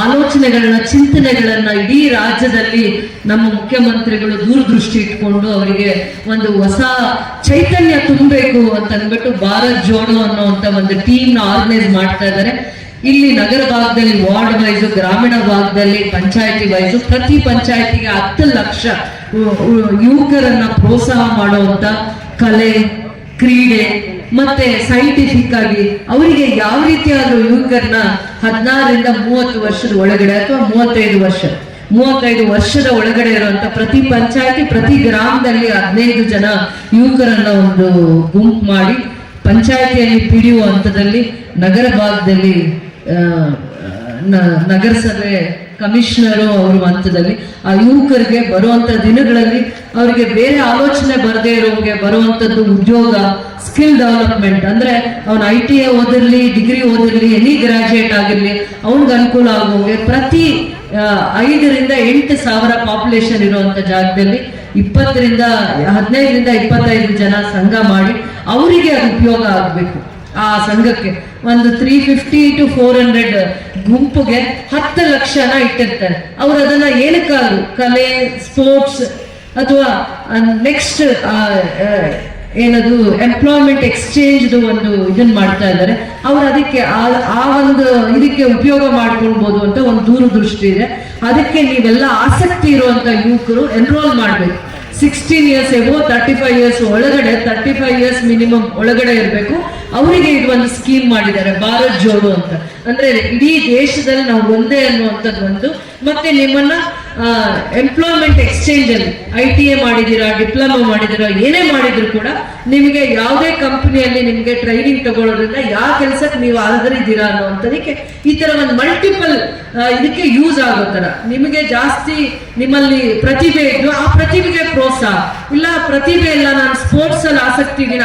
ಆಲೋಚನೆಗಳನ್ನ, ಚಿಂತನೆಗಳನ್ನ ಇಡೀ ರಾಜ್ಯದಲ್ಲಿ ನಮ್ಮ ಮುಖ್ಯಮಂತ್ರಿಗಳು ದೂರದೃಷ್ಟಿ ಇಟ್ಕೊಂಡು ಅವರಿಗೆ ಒಂದು ಹೊಸ ಚೈತನ್ಯ ತುಂಬಬೇಕು ಅಂತ ಅಂದ್ಬಿಟ್ಟು ಭಾರತ್ ಜೋಡೋ ಅನ್ನುವಂತ ಒಂದು ಟೀಮ್ ನ ಆರ್ಗನೈಸ್ ಮಾಡ್ತಾ ಇದ್ದಾರೆ. ಇಲ್ಲಿ ನಗರ ಭಾಗದಲ್ಲಿ ವಾರ್ಡ್ ವೈಸು, ಗ್ರಾಮೀಣ ಭಾಗದಲ್ಲಿ ಪಂಚಾಯತಿ ವೈಸು, ಪ್ರತಿ ಪಂಚಾಯತಿಗೆ 10 ಲಕ್ಷ ಯುವಕರನ್ನ ಪ್ರೋತ್ಸಾಹ ಮಾಡುವಂತ ಕಲೆ, ಕ್ರೀಡೆ ಮತ್ತೆ ಸೈಂಟಿಫಿಕ್ ಆಗಿ ಅವರಿಗೆ ಯಾವ ರೀತಿಯಾದ್ರೂ ಯುವಕರನ್ನ 16ರಿಂದ 30 ವರ್ಷದ ಒಳಗಡೆ ಅಥವಾ 35 ವರ್ಷದ ಒಳಗಡೆ ಇರುವಂತ ಪ್ರತಿ ಪಂಚಾಯತಿ, ಪ್ರತಿ ಗ್ರಾಮದಲ್ಲಿ 15 ಜನ ಯುವಕರನ್ನ ಒಂದು ಗುಂಪು ಮಾಡಿ ಪಂಚಾಯತಿಯಲ್ಲಿ PDO ಹಂತದಲ್ಲಿ, ನಗರ ಭಾಗದಲ್ಲಿ ನಗರಸಭೆ ಕಮಿಷನರು ಅವರು ಹಂತದಲ್ಲಿ ಆ ಯುವಕರಿಗೆ ಬರುವಂತ ದಿನಗಳಲ್ಲಿ ಅವರಿಗೆ ಬೇರೆ ಆಲೋಚನೆ ಬರದೇ ಇರೋಂಗೆ ಬರುವಂತದ್ದು ಉದ್ಯೋಗ, ಸ್ಕಿಲ್ ಡೆವಲಪ್ಮೆಂಟ್. ಅಂದ್ರೆ ಅವನು ITA ಓದಿರ್ಲಿ, ಡಿಗ್ರಿ ಓದಿರ್ಲಿ, ಎನಿ ಗ್ರಾಜುಯೇಟ್ ಆಗಿರ್ಲಿ, ಅವನಿಗೆ ಅನುಕೂಲ ಆಗೋಂಗೆ ಪ್ರತಿ 5ರಿಂದ 8 ಸಾವಿರ ಪಾಪ್ಯುಲೇಷನ್ ಇರುವಂತ ಜಾಗದಲ್ಲಿ 15ರಿಂದ 25 ಜನ ಸಂಘ ಮಾಡಿ ಅವರಿಗೆ ಅದು ಉಪಯೋಗ ಆಗ್ಬೇಕು. ಆ ಸಂಘಕ್ಕೆ ಒಂದು 350 to 400 ಗುಂಪುಗೆ 10 ಲಕ್ಷನ ಇಟ್ಟಿರ್ತಾರೆ. ಅವ್ರು ಅದನ್ನ ಏನಕ್ಕಾದ್ರು ಕಲೆ, ಸ್ಪೋರ್ಟ್ಸ್ ಅಥವಾ ನೆಕ್ಸ್ಟ್ ಏನದು ಎಂಪ್ಲಾಯ್ಮೆಂಟ್ ಎಕ್ಸ್ಚೇಂಜ್ ಒಂದು ಇದನ್ನ ಮಾಡ್ತಾ ಇದ್ದಾರೆ. ಅವ್ರು ಅದಕ್ಕೆ ಆ ಒಂದು ಇದಕ್ಕೆ ಉಪಯೋಗ ಮಾಡ್ಕೊಳ್ಬೋದು ಅಂತ ಒಂದು ದೂರದೃಷ್ಟಿ ಇದೆ. ಅದಕ್ಕೆ ನೀವೆಲ್ಲ ಆಸಕ್ತಿ ಇರುವಂತ ಯುವಕರು ಎನ್ರೋಲ್ ಮಾಡ್ಬೇಕು. 16 ಇಯರ್ಸ್ ಎಬೋ 35 ಇಯರ್ಸ್ ಒಳಗಡೆ, 35 ಇಯರ್ಸ್ ಮಿನಿಮಮ್ ಒಳಗಡೆ ಇರಬೇಕು. ಅವರಿಗೆ ಇದು ಒಂದು ಸ್ಕೀಮ್ ಮಾಡಿದ್ದಾರೆ, ಭಾರತ್ ಜೋಡೋ ಅಂತ. ಅಂದ್ರೆ ಇಡೀ ದೇಶದಲ್ಲಿ ನಾವು ಒಂದೇ ಅನ್ನುವಂಥದ್ದು ಒಂದು. ಮತ್ತೆ ನಿಮ್ಮನ್ನ ಎಂಪ್ಲಾಯ್ಮೆಂಟ್ ಎಕ್ಸ್ಚೇಂಜ್ ಅಲ್ಲಿ ITA ಮಾಡಿದೀರಾ, ಡಿಪ್ಲೊಮಾ ಮಾಡಿದೀರಾ, ಏನೇ ಮಾಡಿದ್ರು ಕೂಡ ನಿಮಗೆ ಯಾವುದೇ ಕಂಪನಿಯಲ್ಲಿ ನಿಮಗೆ ಟ್ರೈನಿಂಗ್ ತಗೊಳ್ಳೋದ್ರಿಂದ ಯಾವ ಕೆಲಸಕ್ಕೆ ನೀವು ಆಧರಿದ್ದೀರಾ ಅನ್ನುವಂಥದಕ್ಕೆ ಈ ತರ ಒಂದು ಮಲ್ಟಿಪಲ್ ಇದಕ್ಕೆ ಯೂಸ್ ಆಗೋ ತರ. ನಿಮಗೆ ಜಾಸ್ತಿ ನಿಮ್ಮಲ್ಲಿ ಪ್ರತಿಭೆ ಇದ್ದು ಆ ಪ್ರತಿಭೆಗೆ ಪ್ರೋತ್ಸಾಹ ಇಲ್ಲ, ಪ್ರತಿಭೆ ಇಲ್ಲ ನಾನು ಸ್ಪೋರ್ಟ್ಸ್ ಅಲ್ಲಿ ಆಸಕ್ತಿ ಇದ್ದೀನಿ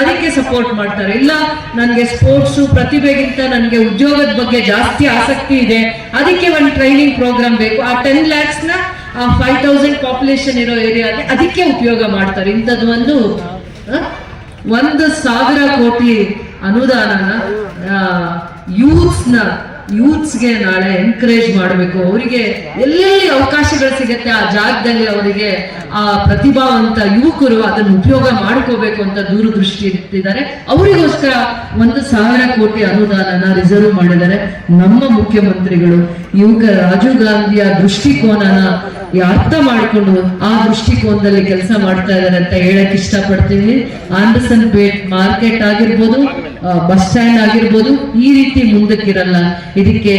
ಅದಕ್ಕೆ ಸಪೋರ್ಟ್ ಮಾಡ್ತಾರೆ. ಇಲ್ಲ ನನಗೆ ಸ್ಪೋರ್ಟ್ಸ್ ಪ್ರತಿಭೆಗಿಂತ ನನಗೆ ಉದ್ಯೋಗದ ಬಗ್ಗೆ ಜಾಸ್ತಿ ಆಸಕ್ತಿ ಇದೆ, ಅದಕ್ಕೆ ಒಂದು ಟ್ರೈನಿಂಗ್ ಪ್ರೋಗ್ರಾಮ್ ಬೇಕು. ಆ 10 lakhs ನ 5,000 ಪಾಪ್ಯುಲೇಷನ್ ಇರೋ ಏರಿಯಾಗೆ ಅದಕ್ಕೆ ಉಪಯೋಗ ಮಾಡ್ತಾರೆ. ಇಂಥದ್ದು ಒಂದು 1,000 ಕೋಟಿ ಅನುದಾನನ ಯೂತ್ಸ್ಗೆ ನಾಳೆ ಎನ್ಕರೇಜ್ ಮಾಡಬೇಕು. ಅವರಿಗೆ ಎಲ್ಲೆಲ್ಲಿ ಅವಕಾಶಗಳು ಸಿಗತ್ತೆ ಆ ಜಾಗದಲ್ಲಿ ಅವರಿಗೆ ಆ ಪ್ರತಿಭಾವಂತ ಯುವಕರು ಅದನ್ನು ಉಪಯೋಗ ಮಾಡ್ಕೋಬೇಕು ಅಂತ ದೂರದೃಷ್ಟಿ ಇಟ್ಟಿದ್ದಾರೆ. ಅವರಿಗೋಸ್ಕರ 1,000 ಕೋಟಿ ಅನುದಾನನ ರಿಸರ್ವ್ ಮಾಡಿದ್ದಾರೆ ನಮ್ಮ ಮುಖ್ಯಮಂತ್ರಿಗಳು. ಇವಾಗ ರಾಜೀವ್ ಗಾಂಧಿಯ ದೃಷ್ಟಿಕೋನನ ಅರ್ಥ ಮಾಡಿಕೊಂಡು ಆ ದೃಷ್ಟಿಕೋನದಲ್ಲಿ ಕೆಲಸ ಮಾಡ್ತಾ ಇದ್ದಾರೆ ಅಂತ ಹೇಳಕ್ ಇಷ್ಟಪಡ್ತೀನಿ. ಆಂಡರ್ಸನ್ ಪೇಟ್ ಮಾರ್ಕೆಟ್ ಆಗಿರ್ಬೋದು, ಬಸ್ ಸ್ಟ್ಯಾಂಡ್ ಆಗಿರ್ಬೋದು, ಈ ರೀತಿ ಮುಂದಕ್ಕಿರಲ್ಲ. ಇದಕ್ಕೆ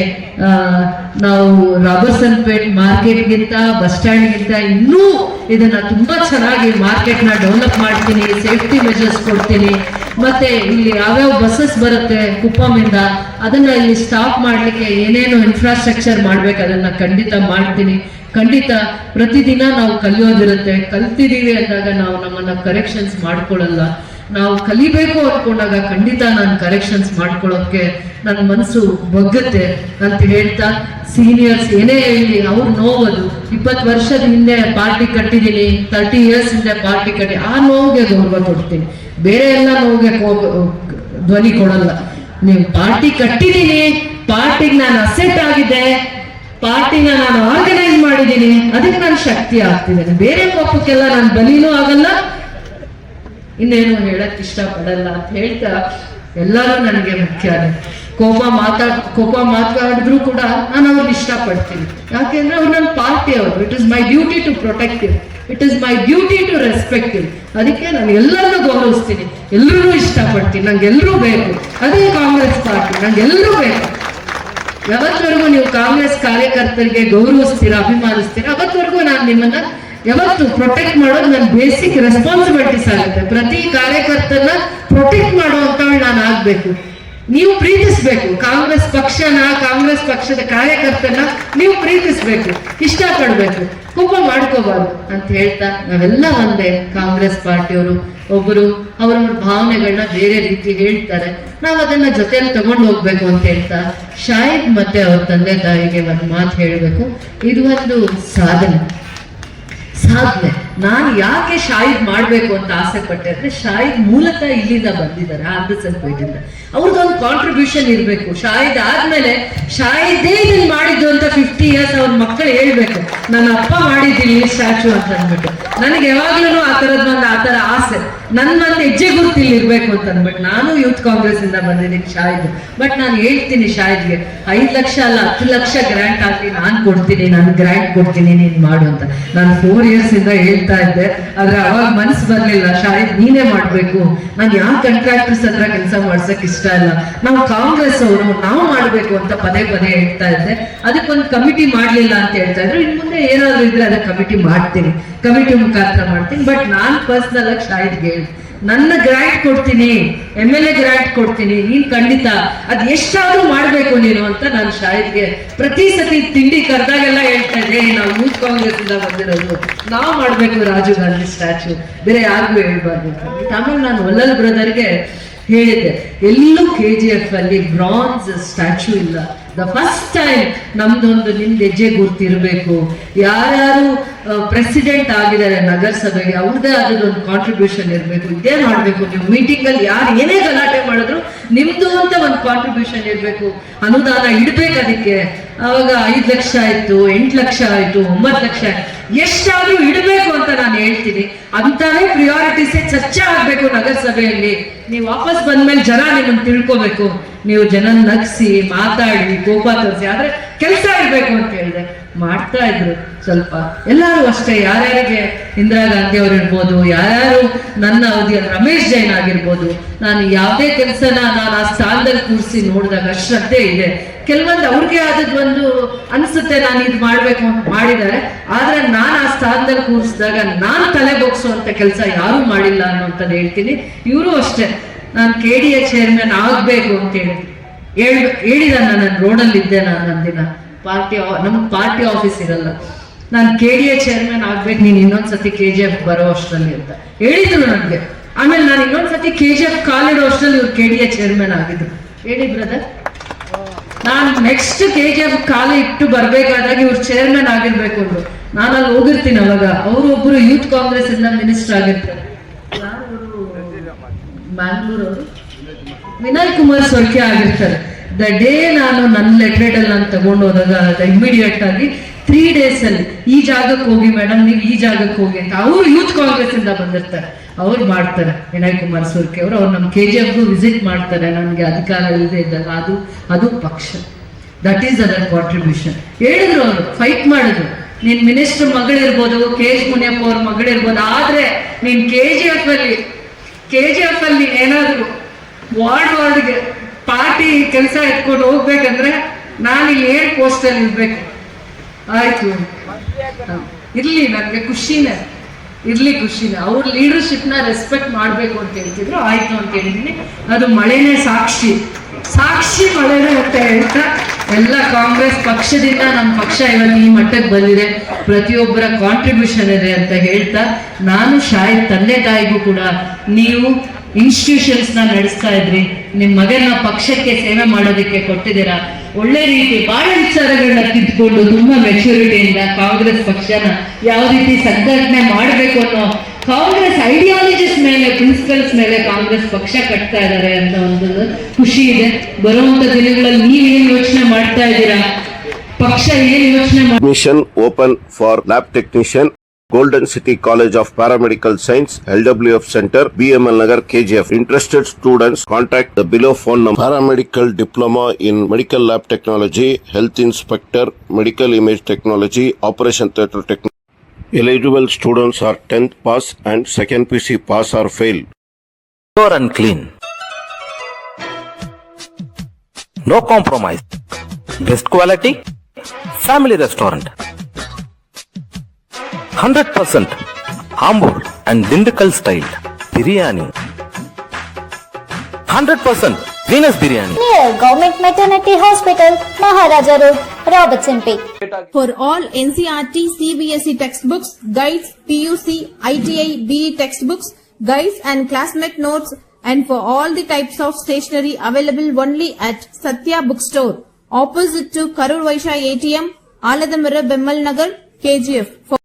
ನಾವು ರಾಬರ್ಸನ್ ಪೇಟ್ ಮಾರ್ಕೆಟ್ಗಿಂತ ಬಸ್ ಸ್ಟ್ಯಾಂಡ್ಗಿಂತ ಇನ್ನೂ ಇದನ್ನ ತುಂಬಾ ಚೆನ್ನಾಗಿ ಮಾರ್ಕೆಟ್ನ ಡೆವಲಪ್ ಮಾಡ್ತೀನಿ, ಸೇಫ್ಟಿ ಮೆಜರ್ಸ್ ಕೊಡ್ತೀನಿ. ಮತ್ತೆ ಇಲ್ಲಿ ಯಾವ್ಯಾವ ಬಸ್ಸಸ್ ಬರುತ್ತೆ ಕುಪ್ಪಮಿಂದ ಅದನ್ನ ಇಲ್ಲಿ ಸ್ಟಾಪ್ ಮಾಡ್ಲಿಕ್ಕೆ ಏನೇನು ಇನ್ಫ್ರಾಸ್ಟ್ರಕ್ಚರ್ ಮಾಡ್ಬೇಕು ಅದನ್ನ ಖಂಡಿತ ಮಾಡ್ತೀನಿ. ಖಂಡಿತ ಪ್ರತಿದಿನ ನಾವು ಕಲಿಯೋದಿರುತ್ತೆ. ಕಲ್ತಿದೀವಿ ಅಂದಾಗ ನಾವು ನಮ್ಮನ್ನ ಕರೆಕ್ಷನ್ಸ್ ಮಾಡ್ಕೊಳ್ಳಲ್ಲ. ನಾವು ಕಲಿಬೇಕು ಅನ್ಕೊಂಡಾಗ ಖಂಡಿತ ನಾನು ಕರೆಕ್ಷನ್ಸ್ ಮಾಡ್ಕೊಳ್ಳೋಕೆ ನನ್ನ ಮನಸ್ಸು ಬಗ್ಗತ್ತೆ ಅಂತ ಹೇಳ್ತಾ, ಸೀನಿಯರ್ಸ್ ಏನೇ ಹೇಳಿ ಅವ್ರು ನೋವುದು 20 ವರ್ಷದ ಹಿಂದೆ ಪಾರ್ಟಿ ಕಟ್ಟಿದ್ದೀನಿ, 30 ಇಯರ್ಸ್ ಹಿಂದೆ ಪಾರ್ಟಿ ಕಟ್ಟಿ ಆ ನೋವಿಗೆ ಗೌರವ ಕೊಡ್ತೀನಿ. ಬೇರೆ ಎಲ್ಲ ನೋವಿಗೆ ಧ್ವನಿ ಕೊಡಲ್ಲ. ನೀವು ಪಾರ್ಟಿ ಕಟ್ಟಿದ್ದೀನಿ, ಪಾರ್ಟಿಗೆ ನಾನು ಅಸೆಟ್ ಆಗಿದೆ, ಪಾರ್ಟಿನ ನಾನು ಆರ್ಗನೈಸ್ ಮಾಡಿದ್ದೀನಿ, ಅದಕ್ಕೆ ನಾನು ಶಕ್ತಿ ಆಗ್ತಿದ್ದೇನೆ. ಬೇರೆ ಕೋಪಕ್ಕೆಲ್ಲ ನಾನು ಬಲಿನೂ ಆಗಲ್ಲ, ಇನ್ನೇನು ಹೇಳಕ್ ಇಷ್ಟಪಡಲ್ಲ ಅಂತ ಹೇಳ್ತಾ ಎಲ್ಲರೂ ನನಗೆ ಮುಖ್ಯ. ಕೋಪ ಮಾತಾಡಿದ್ರು ಕೂಡ ನಾನು ಅವ್ರಿಗೆ ಇಷ್ಟಪಡ್ತೀನಿ. ಯಾಕೆಂದ್ರೆ ಅವ್ರು ನನ್ನ ಪಾರ್ಟಿ ಅವರು. It is my duty to protect you, it is my duty to respect you. ಅದಕ್ಕೆ ನಾನು ಎಲ್ಲರನ್ನೂ ಗೌರವಿಸ್ತೀನಿ, ಎಲ್ಲರೂ ಇಷ್ಟಪಡ್ತೀನಿ. ನಂಗೆ ಎಲ್ಲರೂ ಬೇಕು. ಅದೇ ಕಾಂಗ್ರೆಸ್ ಪಾರ್ಟಿ, ನಂಗೆ ಎಲ್ಲರೂ ಬೇಕು. ಯಾವತ್ತವರೆಗೂ ನೀವು ಕಾಂಗ್ರೆಸ್ ಕಾರ್ಯಕರ್ತರಿಗೆ ಗೌರವಿಸ್ತೀರಾ, ಅಭಿಮಾನಿಸ್ತೀರಾ, ಅವತ್ತವರೆಗೂ ನಾನು ನಿಮ್ಮನ್ನ ಯಾವತ್ತು ಪ್ರೊಟೆಕ್ಟ್ ಮಾಡೋದು ನನ್ನ ಬೇಸಿಕ್ ರೆಸ್ಪಾನ್ಸಿಬಿಲಿಟೀಸ್ ಆಗುತ್ತೆ. ಪ್ರತಿ ಕಾರ್ಯಕರ್ತನ ಪ್ರೊಟೆಕ್ಟ್ ಮಾಡುವಂತವಳು ನಾನು ಆಗ್ಬೇಕು. ನೀವು ಪ್ರೀತಿಸ್ಬೇಕು ಕಾಂಗ್ರೆಸ್ ಪಕ್ಷನ, ಕಾಂಗ್ರೆಸ್ ಪಕ್ಷದ ಕಾರ್ಯಕರ್ತನ ನೀವು ಪ್ರೀತಿಸ್ಬೇಕು, ಇಷ್ಟಪಡ್ಬೇಕು, ಕೋಪ ಮಾಡ್ಕೋಬಾರ್ದು ಅಂತ ಹೇಳ್ತಾ ನಾವೆಲ್ಲ ಒಂದೇ. ಕಾಂಗ್ರೆಸ್ ಪಾರ್ಟಿಯವರು ಒಬ್ಬರು ಅವ್ರ ಭಾವನೆಗಳನ್ನ ಬೇರೆ ರೀತಿ ಹೇಳ್ತಾರೆ, ನಾವು ಅದನ್ನ ಜೊತೆಯಲ್ಲಿ ತಗೊಂಡು ಹೋಗ್ಬೇಕು ಅಂತ ಹೇಳ್ತಾ ಶಾಹಿದ್ ಮತ್ತೆ ಅವ್ರ ತಂದೆ ತಾಯಿಗೆ ಒಂದು ಮಾತು ಹೇಳ್ಬೇಕು. ಇದು ಒಂದು ಸಾಧನೆ. ನಾನು ಯಾಕೆ ಶಾಹಿದ್ ಮಾಡ್ಬೇಕು ಅಂತ ಆಸೆ ಪಟ್ಟೆ ಅಂದ್ರೆ, ಶಾಹಿದ್ ಮೂಲತಃ ಇಲ್ಲಿಂದ ಬಂದಿದ್ದಾರೆ, ಆಂಧ್ರಸನ್ ಪೇಟಿಂದ. ಅವ್ರದ್ದೊಂದು ಕಾಂಟ್ರಿಬ್ಯೂಷನ್ ಇರ್ಬೇಕು. ಶಾಹಿದ್ ಆದ್ಮೇಲೆ ಶಾಹಿದೇ ಇದನ್ನ ಮಾಡಿದ್ದು ಅಂತ 50 ಇಯರ್ಸ್ ಅವ್ರ ಮಕ್ಕಳು ಹೇಳ್ಬೇಕು, ನನ್ನ ಅಪ್ಪ ಮಾಡಿದ್ದೀನಿ ಸ್ಟ್ಯಾಚು ಅಂತ ಅಂದ್ಬಿಟ್ಟು. ನನಗೆ ಯಾವಾಗ್ಲೂ ಆ ಥರ ಆಸೆ, ನನ್ನ ಹೆಜ್ಜೆ ಗುರುತು ಇಲ್ಲಿ ಇರ್ಬೇಕು ಅಂತ ಅಂದ್ಬಿಟ್ಟು. ನಾನು ಯೂತ್ ಕಾಂಗ್ರೆಸ್ ಇಂದ ಬಂದಿದ್ದೀನಿ ಶಾಹಿದ್. ಬಟ್ ನಾನು ಹೇಳ್ತೀನಿ ಶಾಹಿದ್ಗೆ 5 ಲಕ್ಷ ಅಲ್ಲ 10 ಲಕ್ಷ ಗ್ರಾಂಟ್ ಹಾಕಿ ನಾನು ಕೊಡ್ತೀನಿ, ನಾನು ಗ್ರಾಂಟ್ ಕೊಡ್ತೀನಿ, ನೀನ್ ಮಾಡು ಅಂತ. ನಾನು 4 ಇಯರ್ಸ್ ಇಂದ ಹೇಳ್ತಾ ಇದ್ದೆ, ಆದ್ರೆ ಅವಾಗ ಮನಸ್ಸು ಬರ್ಲಿಲ್ಲ. ಶಾಹಿದ್ ನೀನೇ ಮಾಡ್ಬೇಕು, ನಾನು ಯಾವ ಕಾಂಟ್ರಾಕ್ಟರ್ಸ್ ಹತ್ರ ಕೆಲಸ ಮಾಡ್ಸಕ್ ಇಷ್ಟ ಇಲ್ಲ, ನಾವು ಕಾಂಗ್ರೆಸ್ ಅವರು ನಾವು ಮಾಡ್ಬೇಕು ಅಂತ ಪದೇ ಹೇಳ್ತಾ ಇದ್ದೆ. ಅದಕ್ಕೊಂದು ಕಮಿಟಿ ಮಾಡ್ಲಿಲ್ಲ ಅಂತ ಹೇಳ್ತಾ ಇದ್ರು. ಇನ್ ಮುಂದೆ ಏನಾದ್ರು ಇದ್ರೆ ಅದಕ್ಕೆ ಕಮಿಟಿ ಮಾಡ್ತೀನಿ, ಕಮಿಟಿ ಮುಖಾಂತರ ಮಾಡ್ತೀನಿ. ಬಟ್ ನಾನ್ ಪರ್ಸನಲ್ ಆಗಿ ಶಾಹಿದ್ಗೆ ನನ್ನ ಗ್ರಾಂಟ್ ಕೊಡ್ತೀನಿ, MLA ಗ್ರಾಂಟ್ ಕೊಡ್ತೀನಿ, ನೀನ್ ಖಂಡಿತ ಅದ್ ಎಷ್ಟಾದ್ರೂ ಮಾಡ್ಬೇಕು ನೀನು ಅಂತ ನಾನು ಶಾಹಿದ್ಗೆ ಪ್ರತಿ ಸತಿ ತಿಂಡಿ ಕರೆದಾಗೆಲ್ಲ ಹೇಳ್ತಾ ಇದ್ದೆ. ನಾವು ಯೂತ್ ಕಾಂಗ್ರೆಸ್ ಇಂದ ಬಂದಿರೋದು, ನಾವು ಮಾಡ್ಬೇಕು ರಾಜೀವ್ ಗಾಂಧಿ ಸ್ಟ್ಯಾಚು, ಬೇರೆ ಯಾರಿಗೂ ಹೇಳ್ಬಾರ್ದು ಅಂತ. ಆಮೇಲೆ ನಾನು ವಲ್ಲಲ್ ಬ್ರದರ್ಗೆ ಹೇಳಿದ್ದೆ, ಎಲ್ಲೂ KGF ಅಲ್ಲಿ ಬ್ರಾನ್ಸ್ ಸ್ಟ್ಯಾಚು ಇಲ್ಲ. ದ ಫಸ್ಟ್ ಟೈಮ್ ನಮ್ದೊಂದು ನಿಮ್ದು ಹೆಜ್ಜೆ ಗುರ್ತಿರ್ಬೇಕು. ಯಾರ್ಯಾರು ಪ್ರೆಸಿಡೆಂಟ್ ಆಗಿದ್ದಾರೆ ನಗರಸಭೆಗೆ ಅವ್ರದ್ದೇ ಆದದೊಂದು ಕಾಂಟ್ರಿಬ್ಯೂಷನ್ ಇರಬೇಕು. ಇದೇ ಮಾಡ್ಬೇಕು. ನೀವು ಮೀಟಿಂಗ್ ಅಲ್ಲಿ ಯಾರು ಏನೇ ಗಲಾಟೆ ಮಾಡಿದ್ರು ನಿಮ್ದು ಅಂತ ಒಂದು ಕಾಂಟ್ರಿಬ್ಯೂಷನ್ ಇರಬೇಕು, ಅನುದಾನ ಇಡ್ಬೇಕು ಅದಕ್ಕೆ. ಅವಾಗ 5 ಲಕ್ಷ ಆಯ್ತು, 8 ಲಕ್ಷ ಆಯ್ತು, 9 ಲಕ್ಷ ಆಯ್ತು. ಎಷ್ಟಾದ್ರೂ ಇಡಬೇಕು ಅಂತ ನಾನು ಹೇಳ್ತೀನಿ. ಅಂತಾನೆ ಪ್ರಿಯಾರಿಟೀಸೇ ಚರ್ಚೆ ಆಗ್ಬೇಕು ನಗರಸಭೆಯಲ್ಲಿ. ನೀವು ವಾಪಸ್ ಬಂದ್ಮೇಲೆ ಜನ ನಿಮ್ಮನ್ನ ತಿಳ್ಕೋಬೇಕು. ನೀವು ಜನ ನಗ್ಸಿ ಮಾತಾಡಿ ಕೋಪ ತೋರಿಸಿ, ಆದ್ರೆ ಕೆಲಸ ಇರ್ಬೇಕು ಅಂತ ಹೇಳಿದೆ. ಮಾಡ್ತಾ ಇದ್ರು ಸ್ವಲ್ಪ. ಎಲ್ಲರೂ ಅಷ್ಟೇ, ಯಾರ್ಯಾರಿಗೆ ಇಂದಿರಾ ಗಾಂಧಿ ಅವ್ರು ಇರ್ಬೋದು, ಯಾರ್ಯಾರು ನನ್ನ ಅವಧಿಯಲ್ಲಿ ರಮೇಶ್ ಜೈನ್ ಆಗಿರ್ಬೋದು, ನಾನು ಯಾವುದೇ ಕೆಲಸನ ನಾನು ಆ ಸ್ಥಾನದಲ್ಲಿ ಕೂರಿಸಿ ನೋಡಿದಾಗ ಶ್ರದ್ಧೆ ಇದೆ. ಕೆಲವೊಂದು ಅವ್ರಿಗೆ ಆದದ್ದು ಒಂದು ಅನ್ಸುತ್ತೆ, ನಾನು ಇದು ಮಾಡ್ಬೇಕು ಅಂತ ಮಾಡಿದ್ದಾರೆ. ಆದ್ರೆ ನಾನು ಆ ಸ್ಥಾನದಲ್ಲಿ ಕೂರಿಸಿದಾಗ ನಾನು ತಲೆ ಬೊಗ್ಸುವಂತ ಕೆಲಸ ಯಾರು ಮಾಡಿಲ್ಲ ಅನ್ನೋಂಥದ್ದು ಹೇಳ್ತೀನಿ. ಇವರು ಅಷ್ಟೇ, ನಾನು KDA ಚೇರ್ಮನ್ ಆಗ್ಬೇಕು ಅಂತ ಹೇಳಿದ. ನಾನು ರೋಡಲ್ಲಿ ಇದ್ದೆ, ನಾನು ಒಂದಿನ ನಮ್ಗೆ ಪಾರ್ಟಿ ಆಫೀಸ್ ಇರಲ್ಲ, ನಾನು KDA ಚೇರ್ಮನ್ ಆಗ್ಬೇಕು, ನೀನ್ ಇನ್ನೊಂದ್ಸತಿ KGF ಬರೋ ಅಷ್ಟರಲ್ಲಿ ಅಂತ ಹೇಳಿದ್ರು ನನ್ಗೆ. ಆಮೇಲೆ ನಾನು ಇನ್ನೊಂದ್ಸತಿ KGF ಕಾಲಿಡೋ ಅಷ್ಟರಲ್ಲಿ ಇವ್ರು KDA ಚೇರ್ಮನ್ ಆಗಿದ್ರು. ಹೇಳಿ ಬ್ರದರ್, ನಾನು ನೆಕ್ಸ್ಟ್ KGF ಕಾಲು ಇಟ್ಟು ಬರ್ಬೇಕಾದಾಗ ಇವ್ರು ಚೇರ್ಮನ್ ಆಗಿರ್ಬೇಕು ಅಂದ್ರು. ನಾನು ಅಲ್ಲಿ ಹೋಗಿರ್ತೀನಿ. ಅವಾಗ ಅವರು ಒಬ್ರು ಯೂತ್ ಕಾಂಗ್ರೆಸ್ ಇಂದ ಮಿನಿಸ್ಟರ್ ಆಗಿರ್ತಾರೆ. ಬ್ಯಾಂಗ್ಳೂರವರು ವಿನಯ್ ಕುಮಾರ್ ಸೊರ್ಕೆ ಆಗಿರ್ತಾರೆ. ದ ಡೇ ನಾನು ನನ್ನ ಲೆಟ್ರೇಟ್ ಅಲ್ಲಿ ನಾನು ತಗೊಂಡು ಹೋದಾಗ ಇಮಿಡಿಯೇಟ್ ಆಗಿ 3 days ಅಲ್ಲಿ ಈ ಜಾಗಕ್ಕೆ ಹೋಗಿ ಮೇಡಮ್, ನೀವು ಈ ಜಾಗಕ್ಕೆ ಹೋಗಿ ಅಂತ ಅವರು ಯೂತ್ ಕಾಂಗ್ರೆಸ್ ಇಂದ ಬಂದಿರ್ತಾರೆ. ಅವ್ರು ಮಾಡ್ತಾರೆ, ವಿನಯ್ ಕುಮಾರ್ ಸೊರ್ಕೆ ಅವರು. ಅವ್ರು ನಮ್ಮ KGF ವಿಸಿಟ್ ಮಾಡ್ತಾರೆ ನನಗೆ ಅಧಿಕಾರ ಇಲ್ಲದೆ ಇದ್ದಾಗ. ಅದು ಪಕ್ಷ. That is other contribution. ಹೇಳಿದ್ರು ಅವರು, ಫೈಟ್ ಮಾಡಿದ್ರು. ನೀನ್ ಮಿನಿಸ್ಟರ್ ಮಗಳಿರ್ಬೋದು, KH ಮುನಿಯಪ್ಪ ಅವ್ರ ಮಗಳಿರ್ಬೋದು, ಆದ್ರೆ ನೀನ್ KGF ಅಲ್ಲಿ ಏನಾದ್ರು ವಾರ್ಡ್ಗೆ ಪಾರ್ಟಿ ಕೆಲಸ ಎತ್ಕೊಂಡು ಹೋಗ್ಬೇಕಂದ್ರೆ ನಾನು ಇಲ್ಲಿ ಏನ್ ಪೋಸ್ಟ್ ಅಲ್ಲಿ ಇರ್ಬೇಕು. ಆಯ್ತು, ಇರ್ಲಿ, ನನ್ಗೆ ಖುಷಿನೇ. ಅವ್ರ ಲೀಡರ್ಶಿಪ್ ನ ರೆಸ್ಪೆಕ್ಟ್ ಮಾಡ್ಬೇಕು ಅಂತ ಹೇಳ್ತಿದ್ರು. ಆಯ್ತು ಅಂತ ಹೇಳಿದೀನಿ. ಅದು ಮಳೆನೇ ಸಾಕ್ಷಿ ಮಳೆನೇ ಅಂತ ಹೇಳ್ತಾ, ಎಲ್ಲ ಕಾಂಗ್ರೆಸ್ ಪಕ್ಷದಿಂದ ನಮ್ಮ ಪಕ್ಷ ಇವತ್ತು ಈ ಮಟ್ಟಕ್ಕೆ ಬಂದಿದೆ. ಪ್ರತಿಯೊಬ್ಬರ ಕಾಂಟ್ರಿಬ್ಯೂಷನ್ ಇದೆ ಅಂತ ಹೇಳ್ತಾ, ನಾನು ಶಾಯದ್ ತಂದೆ ತಾಯಿಗೂ ಕೂಡ ನೀವು ಇನ್ಸ್ಟಿಟ್ಯೂಷನ್ಸ್ ನ ನಡೆಸ್ತಾ ಇದ್ರಿ, ನಿಮ್ ಮಗನ ಪಕ್ಷಕ್ಕೆ ಸೇವೆ ಮಾಡೋದಕ್ಕೆ ಕೊಟ್ಟಿದ್ದೀರಾ. ಒಳ್ಳೆ ರೀತಿ ಬಹಳ ವಿಚಾರಗಳನ್ನ ತಿದ್ದುಕೊಂಡು ತುಂಬಾ ಮೆಚುರಿಟಿಯಿಂದ ಕಾಂಗ್ರೆಸ್ ಪಕ್ಷನ ಯಾವ ರೀತಿ ಸಂಘಟನೆ ಮಾಡಬೇಕು ಅನ್ನೋ ಕಾಂಗ್ರೆಸ್ ಐಡಿಯಾಲಜೀಸ್ ಮೇಲೆ, ಪ್ರಿನ್ಸಿಪಲ್ಸ್ ಮೇಲೆ ಕಾಂಗ್ರೆಸ್ ಪಕ್ಷ ಕಟ್ತಾ ಇದ್ದಾರೆ ಅಂತ ಒಂದು ಖುಷಿ ಇದೆ. ಬರುವಂತ ದಿನಗಳಲ್ಲಿ ನೀವೇನ್ ಯೋಚನೆ ಮಾಡ್ತಾ ಇದ್ದೀರಾ, ಪಕ್ಷ ಏನ್ ಯೋಚನೆ Admission open for lab technician, Golden City College of Paramedical Science, LWF Center, BML Nagar, KGF. Interested students contact the below phone number. Paramedical Diploma in Medical Lab Technology, Health Inspector, Medical Image Technology, Operation Theatre Technology. Eligible students are 10th pass and 2nd PC pass or fail. Pure and clean. No compromise. Best quality. Family restaurant. 100% Ambur and Dindukal style biryani. 100% Venus biryani. Near Government Maternity Hospital, Maharaja Road, Robertson Peak. For all NCERT, CBSE textbooks, guides, PUC, ITI, BE textbooks, guides and classmate notes, and for all the types of stationery available only at Satya Bookstore, opposite to Karur Vaishya ATM, Aladamara, Bemmal Nagar, KGF.